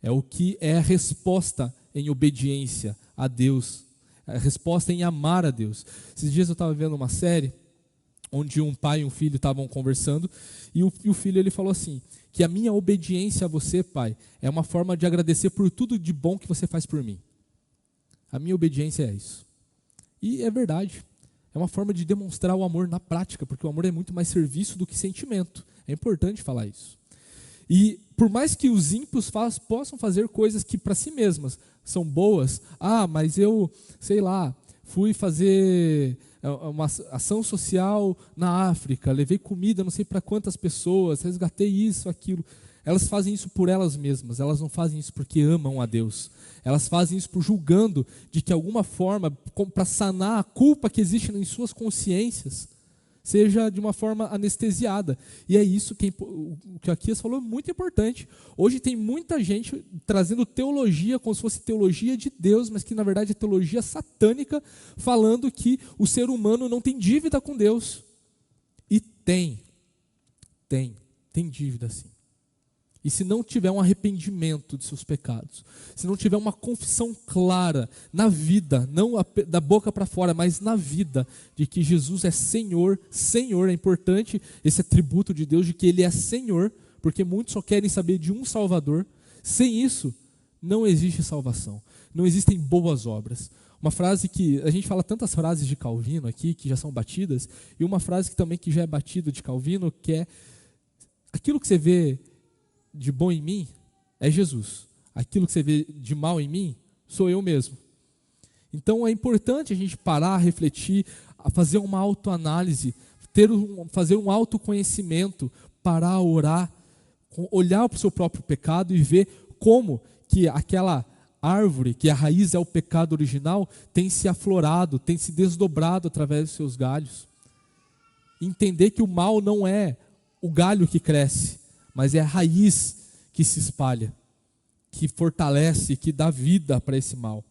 É o que é a resposta em obediência a Deus, a resposta em amar a Deus. Esses dias eu estava vendo uma série onde um pai e um filho estavam conversando e o filho ele falou assim, que a minha obediência a você, pai, é uma forma de agradecer por tudo de bom que você faz por mim. A minha obediência é isso. E é verdade. É uma forma de demonstrar o amor na prática, porque o amor é muito mais serviço do que sentimento. É importante falar isso. E por mais que os ímpios possam fazer coisas que para si mesmas são boas, mas eu, sei lá, fui fazer uma ação social na África, levei comida não sei para quantas pessoas, resgatei isso, aquilo. Elas fazem isso por elas mesmas, elas não fazem isso porque amam a Deus. Elas fazem isso por julgando de que alguma forma, para sanar a culpa que existe em suas consciências, seja de uma forma anestesiada. E é isso que o que o Aquias falou é muito importante. Hoje tem muita gente trazendo teologia como se fosse teologia de Deus, mas que na verdade é teologia satânica, falando que o ser humano não tem dívida com Deus. E tem dívida sim. E se não tiver um arrependimento de seus pecados, se não tiver uma confissão clara na vida, não da boca para fora, mas na vida, de que Jesus é Senhor, é importante esse atributo de Deus, de que Ele é Senhor, porque muitos só querem saber de um Salvador. Sem isso, não existe salvação, não existem boas obras. Uma frase que, a gente fala tantas frases de Calvino aqui, que já são batidas, e uma frase que também que já é batida de Calvino, que é: aquilo que você vê de bom em mim é Jesus. Aquilo que você vê de mal em mim sou eu mesmo. Então é importante a gente parar, refletir, fazer uma autoanálise, fazer um autoconhecimento, parar, orar, olhar para o seu próprio pecado e ver como que aquela árvore, que a raiz é o pecado original, tem se aflorado, tem se desdobrado através dos seus galhos. Entender que o mal não é o galho que cresce, mas é a raiz que se espalha, que fortalece, que dá vida para esse mal.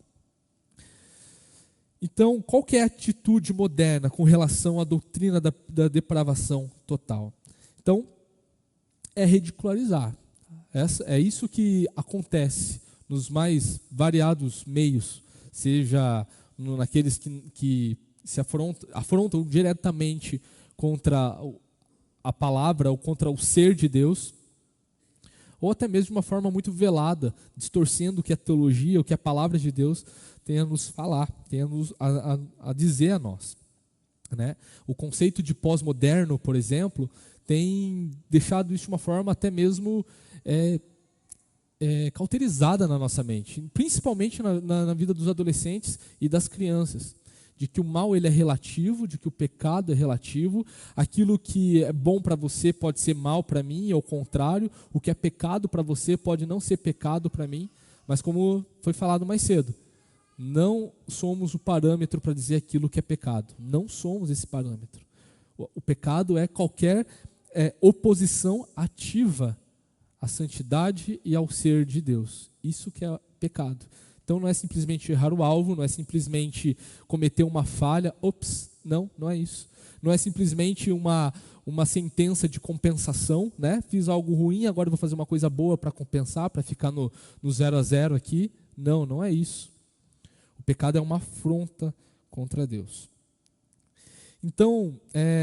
Então, qual que é a atitude moderna com relação à doutrina da depravação total? Então, é ridicularizar. É isso que acontece nos mais variados meios, seja naqueles que se afrontam diretamente contra a palavra ou contra o ser de Deus, ou até mesmo de uma forma muito velada, distorcendo o que a teologia, o que a palavra de Deus tem a nos falar, tem a dizer a nós. Né? O conceito de pós-moderno, por exemplo, tem deixado isso de uma forma até mesmo cauterizada na nossa mente, principalmente na vida dos adolescentes e das crianças. De que o mal ele é relativo, de que o pecado é relativo, aquilo que é bom para você pode ser mal para mim, e ao contrário, o que é pecado para você pode não ser pecado para mim, mas como foi falado mais cedo, não somos o parâmetro para dizer aquilo que é pecado, não somos esse parâmetro. O pecado é qualquer oposição ativa à santidade e ao ser de Deus, isso que é pecado. Então não é simplesmente errar o alvo, não é simplesmente cometer uma falha, não é isso. Não é simplesmente uma sentença de compensação, né? Fiz algo ruim, agora vou fazer uma coisa boa para compensar, para ficar no 0-0 aqui. Não é isso. O pecado é uma afronta contra Deus. Então,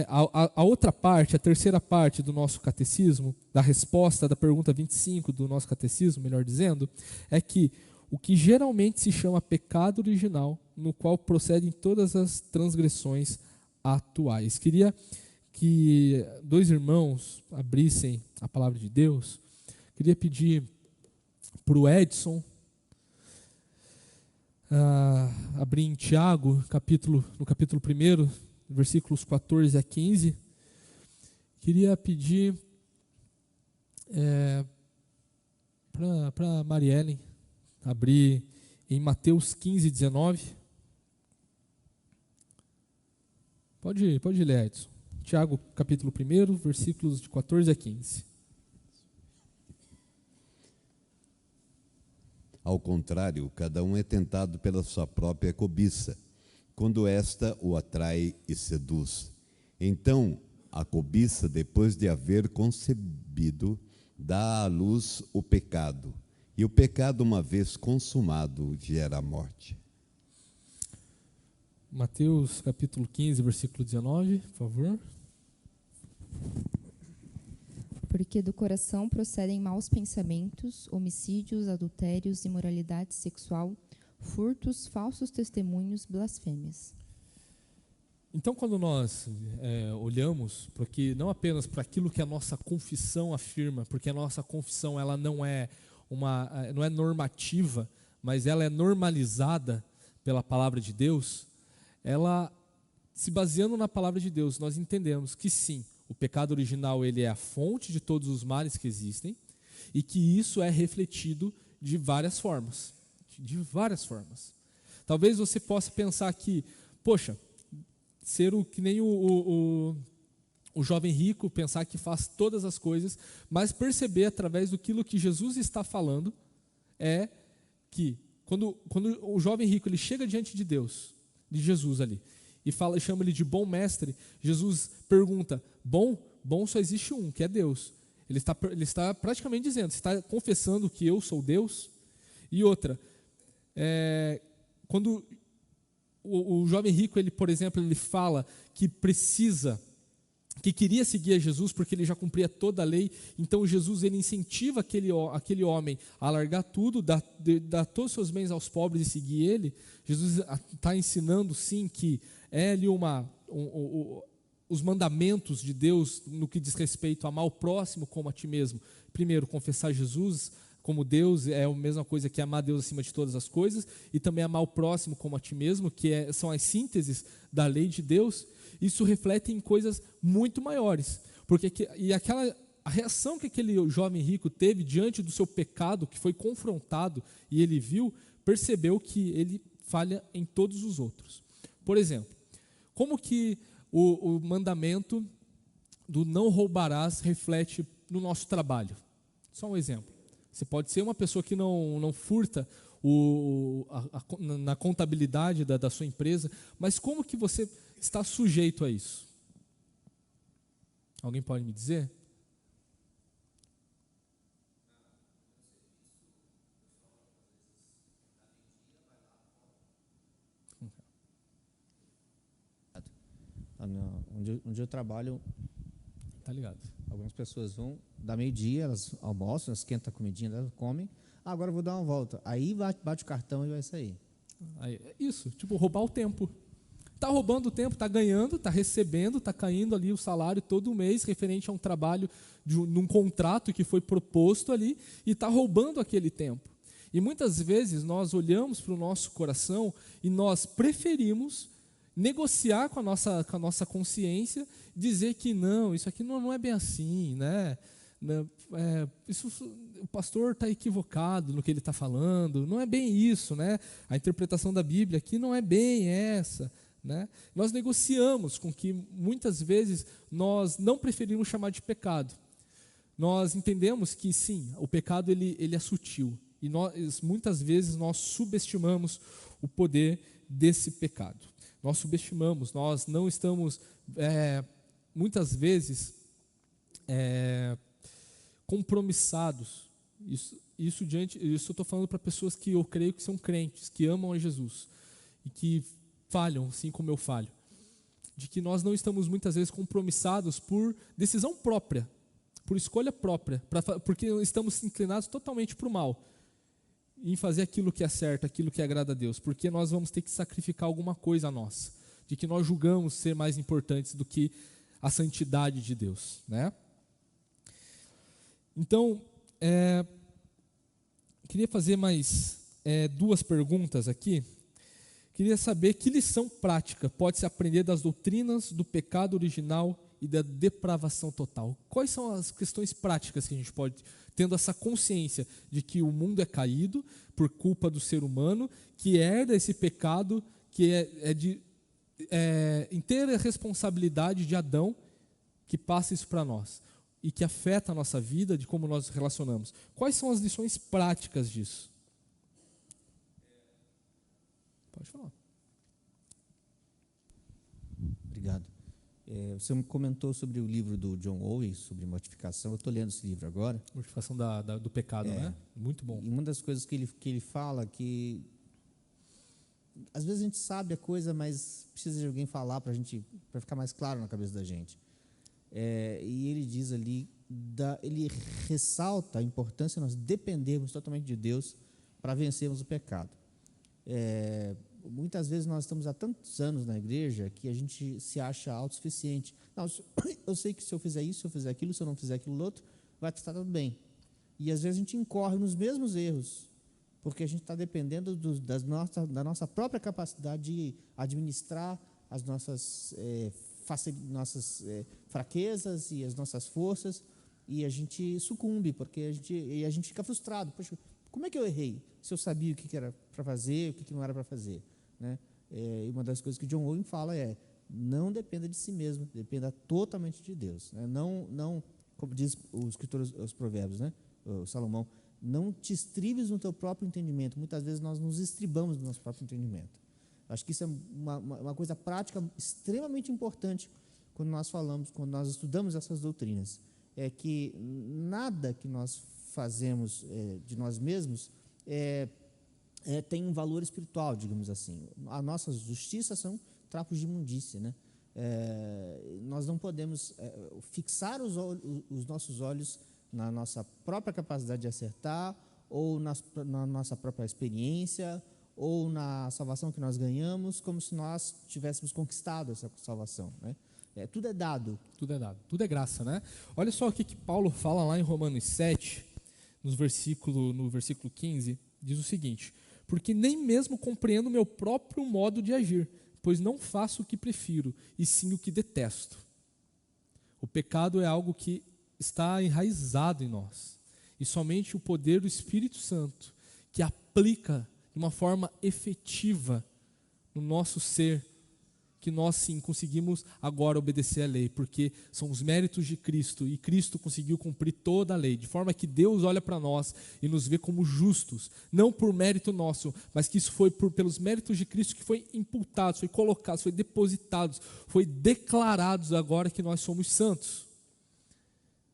a outra parte, a terceira parte do nosso catecismo, da resposta da pergunta 25 do nosso catecismo, melhor dizendo, é que o que geralmente se chama pecado original, no qual procedem todas as transgressões atuais. Queria que dois irmãos abrissem a palavra de Deus. Queria pedir para o Edson abrir em Tiago, no capítulo 1, versículos 14 a 15. Queria pedir para Mariellen abrir em Mateus 15, 19. Pode ler, Edson. Tiago, capítulo 1, versículos de 14 a 15. Ao contrário, cada um é tentado pela sua própria cobiça, quando esta o atrai e seduz. Então, a cobiça, depois de haver concebido, dá à luz o pecado. E o pecado, uma vez consumado, gera a morte. Mateus capítulo 15, versículo 19, por favor. Porque do coração procedem maus pensamentos, homicídios, adultérios, imoralidade sexual, furtos, falsos testemunhos, blasfêmias. Então, quando nós olhamos, porque não apenas para aquilo que a nossa confissão afirma, porque a nossa confissão ela não é normativa, mas ela é normalizada pela palavra de Deus, ela, se baseando na palavra de Deus, nós entendemos que sim, o pecado original ele é a fonte de todos os males que existem e que isso é refletido de várias formas. De várias formas. Talvez você possa pensar que, poxa, ser que nem o jovem rico, pensar que faz todas as coisas, mas perceber através daquilo que Jesus está falando, é que quando o jovem rico ele chega diante de Deus, de Jesus ali, e chama ele de bom mestre, Jesus pergunta, bom só existe um, que é Deus. Ele está praticamente dizendo, você está confessando que eu sou Deus? E outra, quando o jovem rico, ele, por exemplo, ele fala que queria seguir a Jesus porque ele já cumpria toda a lei, então Jesus ele incentiva aquele homem a largar tudo, dar todos os seus bens aos pobres e seguir ele. Jesus está ensinando sim que é ali os mandamentos de Deus no que diz respeito a amar o próximo como a ti mesmo. Primeiro, confessar Jesus como Deus é a mesma coisa que amar Deus acima de todas as coisas, e também amar o próximo como a ti mesmo, que são as sínteses da lei de Deus. Isso reflete em coisas muito maiores, porque a reação que aquele jovem rico teve diante do seu pecado, que foi confrontado e ele viu, percebeu que ele falha em todos os outros. Por exemplo, como que o mandamento do não roubarás reflete no nosso trabalho? Só um exemplo. Você pode ser uma pessoa que não furta na contabilidade da sua empresa, mas como que você está sujeito a isso? Alguém pode me dizer? Onde eu trabalho, tá ligado? Algumas pessoas vão dar meio-dia, elas almoçam, elas esquentam a comidinha, elas comem. Agora eu vou dar uma volta. Aí bate o cartão e vai sair. Isso, tipo, roubar o tempo. Está roubando o tempo, está ganhando, está recebendo, está caindo ali o salário todo mês referente a um trabalho, num contrato que foi proposto ali, e está roubando aquele tempo. E muitas vezes nós olhamos para o nosso coração e nós preferimos negociar com a nossa consciência, dizer que não, isso aqui não é bem assim, né? O pastor está equivocado no que ele está falando, não é bem isso, né? A interpretação da Bíblia aqui não é bem essa, né? Nós negociamos com que muitas vezes nós não preferimos chamar de pecado. Nós entendemos que sim, o pecado ele é sutil e muitas vezes nós subestimamos o poder desse pecado. Nós subestimamos, nós não estamos muitas vezes compromissados. Isso eu estou falando para pessoas que eu creio que são crentes, que amam a Jesus e que falham, assim como eu falho, de que nós não estamos muitas vezes compromissados por decisão própria, por escolha própria, porque estamos inclinados totalmente para o mal, em fazer aquilo que é certo, aquilo que agrada a Deus, porque nós vamos ter que sacrificar alguma coisa a nós, de que nós julgamos ser mais importantes do que a santidade de Deus, né? Então, queria fazer mais duas perguntas aqui. Queria saber que lição prática pode-se aprender das doutrinas do pecado original e da depravação total. Quais são as questões práticas que a gente pode, tendo essa consciência de que o mundo é caído por culpa do ser humano, que herda esse pecado, que é de inteira responsabilidade de Adão, que passa isso para nós e que afeta a nossa vida, de como nós nos relacionamos. Quais são as lições práticas disso? Pode falar. Obrigado. Você me comentou sobre o livro do John Owen, sobre mortificação. Eu estou lendo esse livro agora. Mortificação do pecado, né? Muito bom. E uma das coisas que ele fala que às vezes a gente sabe a coisa, mas precisa de alguém falar para ficar mais claro na cabeça da gente. E ele diz ali, ele ressalta a importância de nós dependermos totalmente de Deus para vencermos o pecado. muitas vezes nós estamos há tantos anos na igreja que a gente se acha autossuficiente. Não, eu sei que se eu fizer isso, se eu fizer aquilo, se eu não fizer aquilo outro, vai estar tudo bem. E às vezes a gente incorre nos mesmos erros, porque a gente está dependendo da nossa própria capacidade de administrar as nossas fraquezas e as nossas forças, e a gente sucumbe, porque a gente fica frustrado. Poxa, como é que eu errei? Se eu sabia o que era para fazer, o que não era para fazer, né? E uma das coisas que John Owen fala é: não dependa de si mesmo, dependa totalmente de Deus, né? Não, como diz o escritor, os provérbios, né? O Salomão, não te estribes no teu próprio entendimento. Muitas vezes nós nos estribamos no nosso próprio entendimento. Acho que isso é uma coisa prática extremamente importante quando nós falamos, quando nós estudamos essas doutrinas. É que nada que nós fazemos de nós mesmos tem um valor espiritual, digamos assim. As nossas justiças são trapos de imundícia, né? Nós não podemos fixar os nossos olhos na nossa própria capacidade de acertar, ou na nossa própria experiência, ou na salvação que nós ganhamos, como se nós tivéssemos conquistado essa salvação, né? Tudo é dado. Tudo é dado. Tudo é graça, né? Olha só o que Paulo fala lá em Romanos 7, no versículo 15, diz o seguinte: porque nem mesmo compreendo o meu próprio modo de agir, pois não faço o que prefiro, e sim o que detesto. O pecado é algo que está enraizado em nós, e somente o poder do Espírito Santo, que aplica de uma forma efetiva no nosso ser, que nós sim conseguimos agora obedecer à lei, porque são os méritos de Cristo, e Cristo conseguiu cumprir toda a lei, de forma que Deus olha para nós e nos vê como justos, não por mérito nosso, mas que isso foi pelos méritos de Cristo que foi imputado, foi colocado, foi depositado, foi declarados agora que nós somos santos.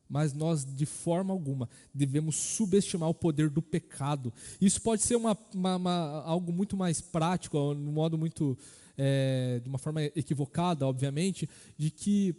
Mas nós, de forma alguma, devemos subestimar o poder do pecado. Isso pode ser algo muito mais prático, de um modo muito, de uma forma equivocada, obviamente, de que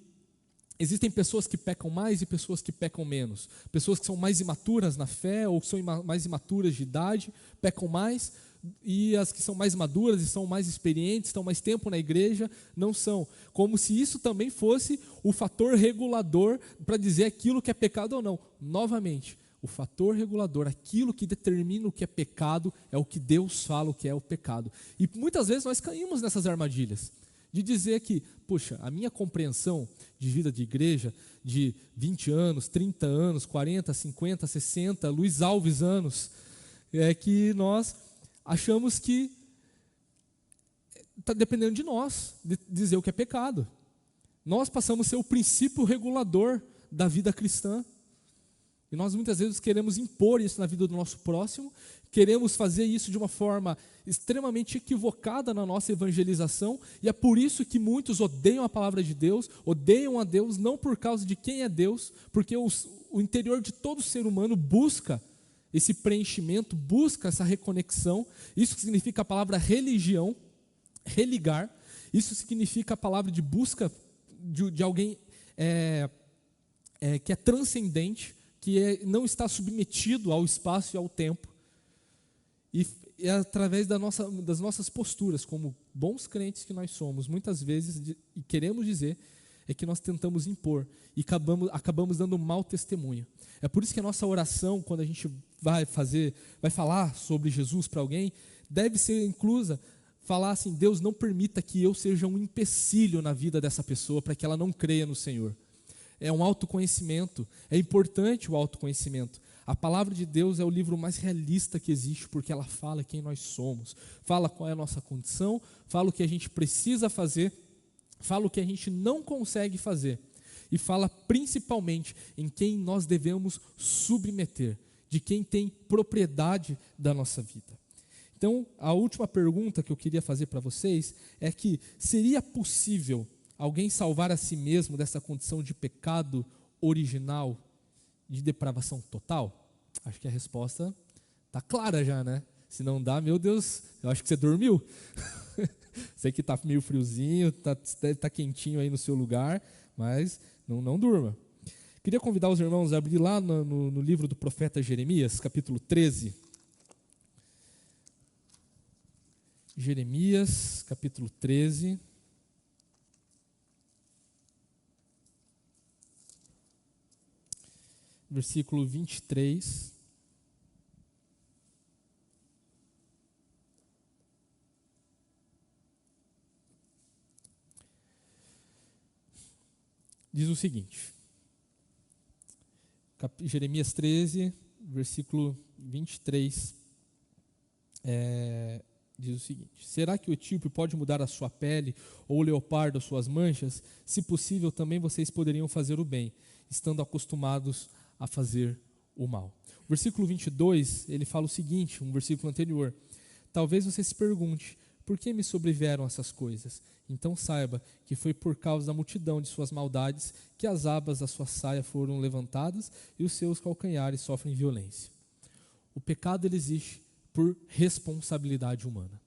existem pessoas que pecam mais e pessoas que pecam menos. Pessoas que são mais imaturas na fé ou que são mais imaturas de idade, pecam mais, e as que são mais maduras e são mais experientes, estão mais tempo na igreja, não são. Como se isso também fosse o fator regulador para dizer aquilo que é pecado ou não. Novamente, o fator regulador, aquilo que determina o que é pecado, é o que Deus fala o que é o pecado. E muitas vezes nós caímos nessas armadilhas, de dizer que, puxa, a minha compreensão de vida de igreja, de 20 anos, 30 anos, 40, 50, 60, Luiz Alves anos, é que nós achamos que está dependendo de nós, de dizer o que é pecado. Nós passamos a ser o princípio regulador da vida cristã. E nós muitas vezes queremos impor isso na vida do nosso próximo, queremos fazer isso de uma forma extremamente equivocada na nossa evangelização, e é por isso que muitos odeiam a palavra de Deus, odeiam a Deus, não por causa de quem é Deus, porque o interior de todo ser humano busca esse preenchimento, busca essa reconexão. Isso significa a palavra religião, religar. Isso significa a palavra de busca de alguém que é transcendente, que não está submetido ao espaço e ao tempo. E é através das nossas posturas, como bons crentes que nós somos, muitas vezes, e queremos dizer, é que nós tentamos impor e acabamos dando mau testemunho. É por isso que a nossa oração, quando a gente vai falar sobre Jesus para alguém, deve ser inclusa, falar assim: Deus, não permita que eu seja um empecilho na vida dessa pessoa para que ela não creia no Senhor. É um autoconhecimento, é importante o autoconhecimento. A palavra de Deus é o livro mais realista que existe, porque ela fala quem nós somos, fala qual é a nossa condição, fala o que a gente precisa fazer, fala o que a gente não consegue fazer, e fala principalmente em quem nós devemos submeter, de quem tem propriedade da nossa vida. Então, a última pergunta que eu queria fazer para vocês é que seria possível alguém salvar a si mesmo dessa condição de pecado original, de depravação total? Acho que a resposta está clara já, né? Se não dá, meu Deus, eu acho que você dormiu. Sei que está meio friozinho, deve estar quentinho aí no seu lugar, mas não durma. Queria convidar os irmãos a abrir lá no livro do profeta Jeremias, capítulo 13. Jeremias, capítulo 13. Versículo 23. Diz o seguinte, Jeremias 13, versículo 23, diz o seguinte: será que o etíope pode mudar a sua pele, ou o leopardo as suas manchas? Se possível, também vocês poderiam fazer o bem, estando acostumados a fazer o mal. O versículo 22, ele fala o seguinte, um versículo anterior: talvez você se pergunte, por que me sobrevieram essas coisas? Então saiba que foi por causa da multidão de suas maldades que as abas da sua saia foram levantadas e os seus calcanhares sofrem violência. O pecado ele existe por responsabilidade humana.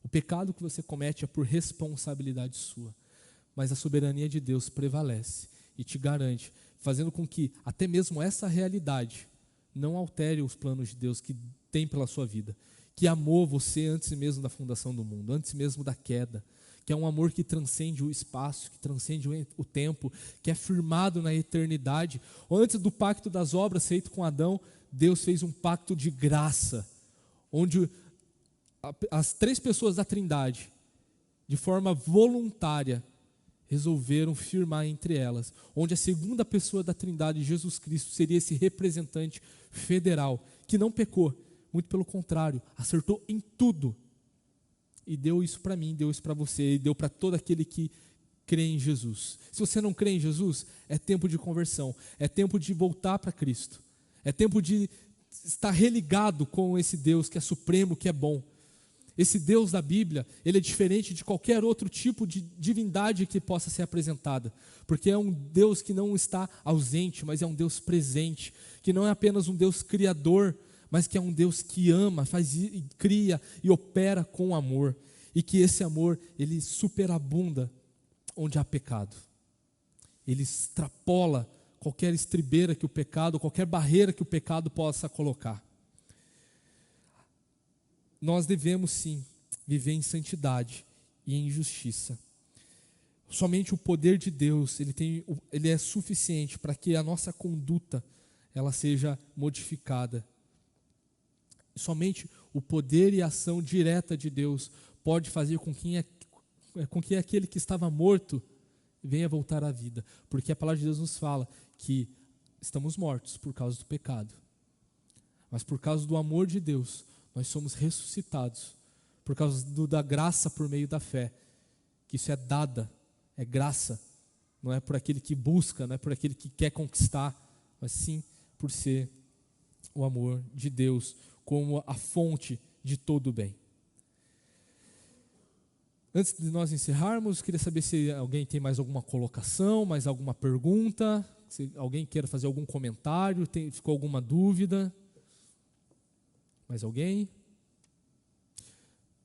O pecado que você comete é por responsabilidade sua. Mas a soberania de Deus prevalece e te garante, fazendo com que até mesmo essa realidade não altere os planos de Deus que tem pela sua vida, que amou você antes mesmo da fundação do mundo, antes mesmo da queda, que é um amor que transcende o espaço, que transcende o tempo, que é firmado na eternidade. Antes do pacto das obras feito com Adão, Deus fez um pacto de graça, onde as três pessoas da Trindade, de forma voluntária, resolveram firmar entre elas, onde a segunda pessoa da Trindade, Jesus Cristo, seria esse representante federal, que não pecou, muito pelo contrário, acertou em tudo, e deu isso para mim, deu isso para você, e deu para todo aquele que crê em Jesus. Se você não crê em Jesus, é tempo de conversão, é tempo de voltar para Cristo, é tempo de estar religado com esse Deus que é supremo, que é bom. Esse Deus da Bíblia, ele é diferente de qualquer outro tipo de divindade que possa ser apresentada, porque é um Deus que não está ausente, mas é um Deus presente, que não é apenas um Deus criador, mas que é um Deus que ama, cria e opera com amor, e que esse amor, ele superabunda onde há pecado. Ele extrapola qualquer estribeira que o pecado, qualquer barreira que o pecado possa colocar. Nós devemos sim viver em santidade e em justiça. Somente o poder de Deus, ele é suficiente para que a nossa conduta ela seja modificada. Somente o poder e a ação direta de Deus pode fazer com que aquele que estava morto venha voltar à vida. Porque a palavra de Deus nos fala que estamos mortos por causa do pecado. Mas por causa do amor de Deus, nós somos ressuscitados. Por causa da graça por meio da fé. Que isso é dada, é graça. Não é por aquele que busca, não é por aquele que quer conquistar, mas sim por ser o amor de Deus como a fonte de todo o bem. Antes de nós encerrarmos, queria saber se alguém tem mais alguma colocação, mais alguma pergunta, se alguém queira fazer algum comentário, ficou alguma dúvida. Mais alguém?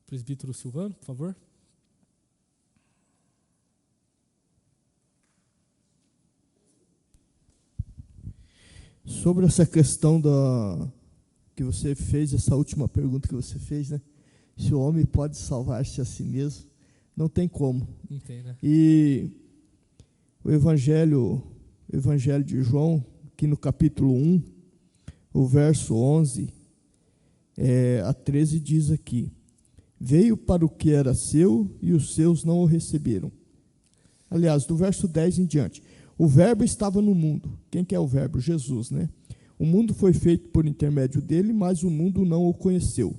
Presbítero Silvano, por favor. Sobre essa questão que você fez, essa última pergunta que você fez, né? Se o homem pode salvar-se a si mesmo, não tem como. Não tem, né? E o Evangelho de João, aqui no capítulo 1, o verso 11 a 13 diz aqui: veio para o que era seu e os seus não o receberam. Aliás, do verso 10 em diante. O verbo estava no mundo. Quem que é o verbo? Jesus, né? O mundo foi feito por intermédio dele, mas o mundo não o conheceu.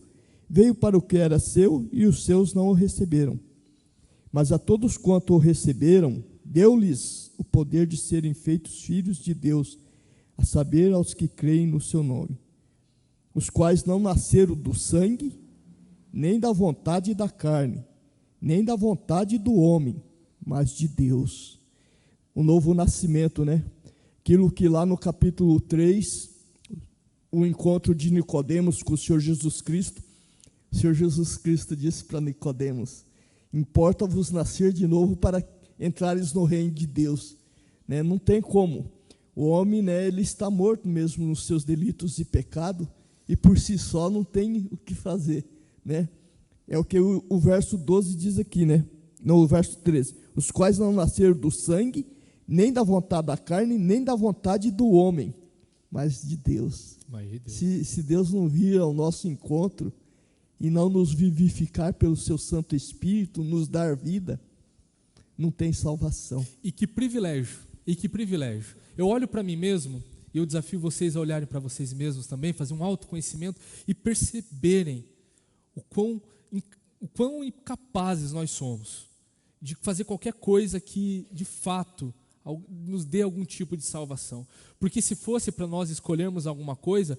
Veio para o que era seu e os seus não o receberam. Mas a todos quanto o receberam, deu-lhes o poder de serem feitos filhos de Deus, a saber, aos que creem no seu nome, os quais não nasceram do sangue, nem da vontade da carne, nem da vontade do homem, mas de Deus. O novo nascimento, né? Aquilo que lá no capítulo 3, o encontro de Nicodemos com o Senhor Jesus Cristo, o Senhor Jesus Cristo disse para Nicodemos: importa-vos nascer de novo para entrares no reino de Deus. Né? Não tem como. O homem, né, ele está morto mesmo nos seus delitos e pecado, e por si só não tem o que fazer. Né? É o que o verso 12 diz aqui, né? No o verso 13. Os quais não nasceram do sangue, nem da vontade da carne, nem da vontade do homem, mas de Deus. Se Deus não vir ao nosso encontro e não nos vivificar pelo seu Santo Espírito, nos dar vida, não tem salvação. E que privilégio, Eu olho para mim mesmo, e eu desafio vocês a olharem para vocês mesmos também, fazer um autoconhecimento e perceberem o quão incapazes nós somos de fazer qualquer coisa que, de fato, nos dê algum tipo de salvação. Porque se fosse para nós escolhermos alguma coisa,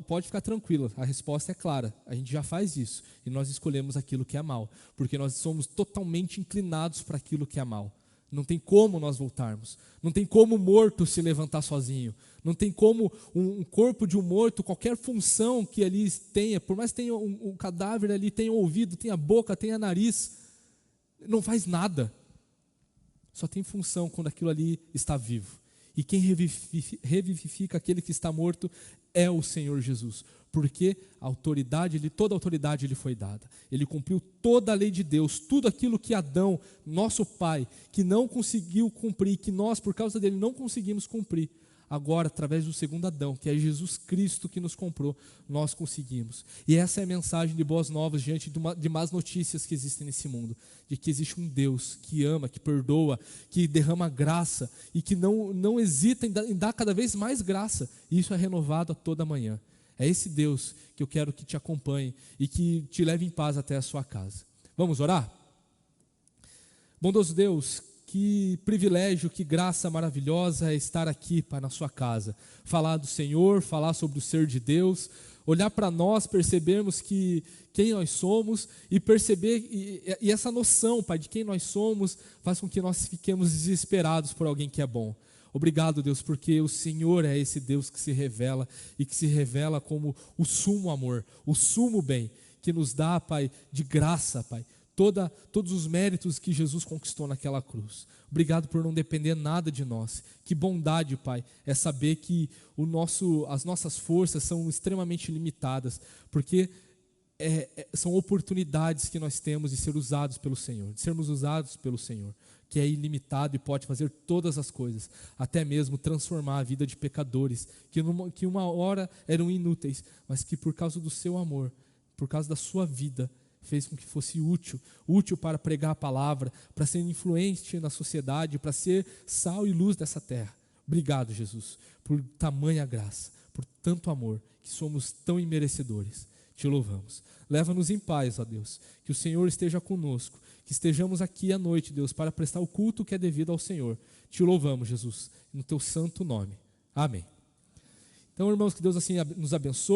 pode ficar tranquilo, a resposta é clara, a gente já faz isso, e nós escolhemos aquilo que é mal, porque nós somos totalmente inclinados para aquilo que é mal. Não tem como nós voltarmos, não tem como o morto se levantar sozinho, não tem como um corpo de um morto, qualquer função que ali tenha, por mais que tenha um cadáver ali, tenha ouvido, tenha boca, tenha nariz, não faz nada. Só tem função quando aquilo ali está vivo. E quem revivifica aquele que está morto é o Senhor Jesus. Porque toda a autoridade lhe foi dada. Ele cumpriu toda a lei de Deus, tudo aquilo que Adão, nosso pai, que não conseguiu cumprir, que nós, por causa dele, não conseguimos cumprir. Agora, através do segundo Adão, que é Jesus Cristo que nos comprou, nós conseguimos. E essa é a mensagem de boas novas diante de más notícias que existem nesse mundo. De que existe um Deus que ama, que perdoa, que derrama graça e que não hesita em dar cada vez mais graça. E isso é renovado a toda manhã. É esse Deus que eu quero que te acompanhe e que te leve em paz até a sua casa. Vamos orar? Bondoso Deus, que privilégio, que graça maravilhosa é estar aqui, Pai, na sua casa. Falar do Senhor, falar sobre o ser de Deus, olhar para nós, percebermos quem nós somos e perceber, e essa noção, Pai, de quem nós somos, faz com que nós fiquemos desesperados por alguém que é bom. Obrigado, Deus, porque o Senhor é esse Deus que se revela e que se revela como o sumo amor, o sumo bem, que nos dá, Pai, de graça, Pai, todos os méritos que Jesus conquistou naquela cruz. Obrigado por não depender nada de nós. Que bondade, Pai, é saber que as nossas forças são extremamente limitadas, porque são oportunidades que nós temos de ser usados pelo Senhor, de sermos usados pelo Senhor, que é ilimitado e pode fazer todas as coisas, até mesmo transformar a vida de pecadores, que uma hora eram inúteis, mas que por causa do seu amor, por causa da sua vida, fez com que fosse útil para pregar a palavra, para ser influente na sociedade, para ser sal e luz dessa terra. Obrigado, Jesus, por tamanha graça, por tanto amor, que somos tão imerecedores. Te louvamos. Leva-nos em paz, ó Deus, que o Senhor esteja conosco, que estejamos aqui à noite, Deus, para prestar o culto que é devido ao Senhor. Te louvamos, Jesus, no teu santo nome. Amém. Então, irmãos, que Deus assim nos abençoe.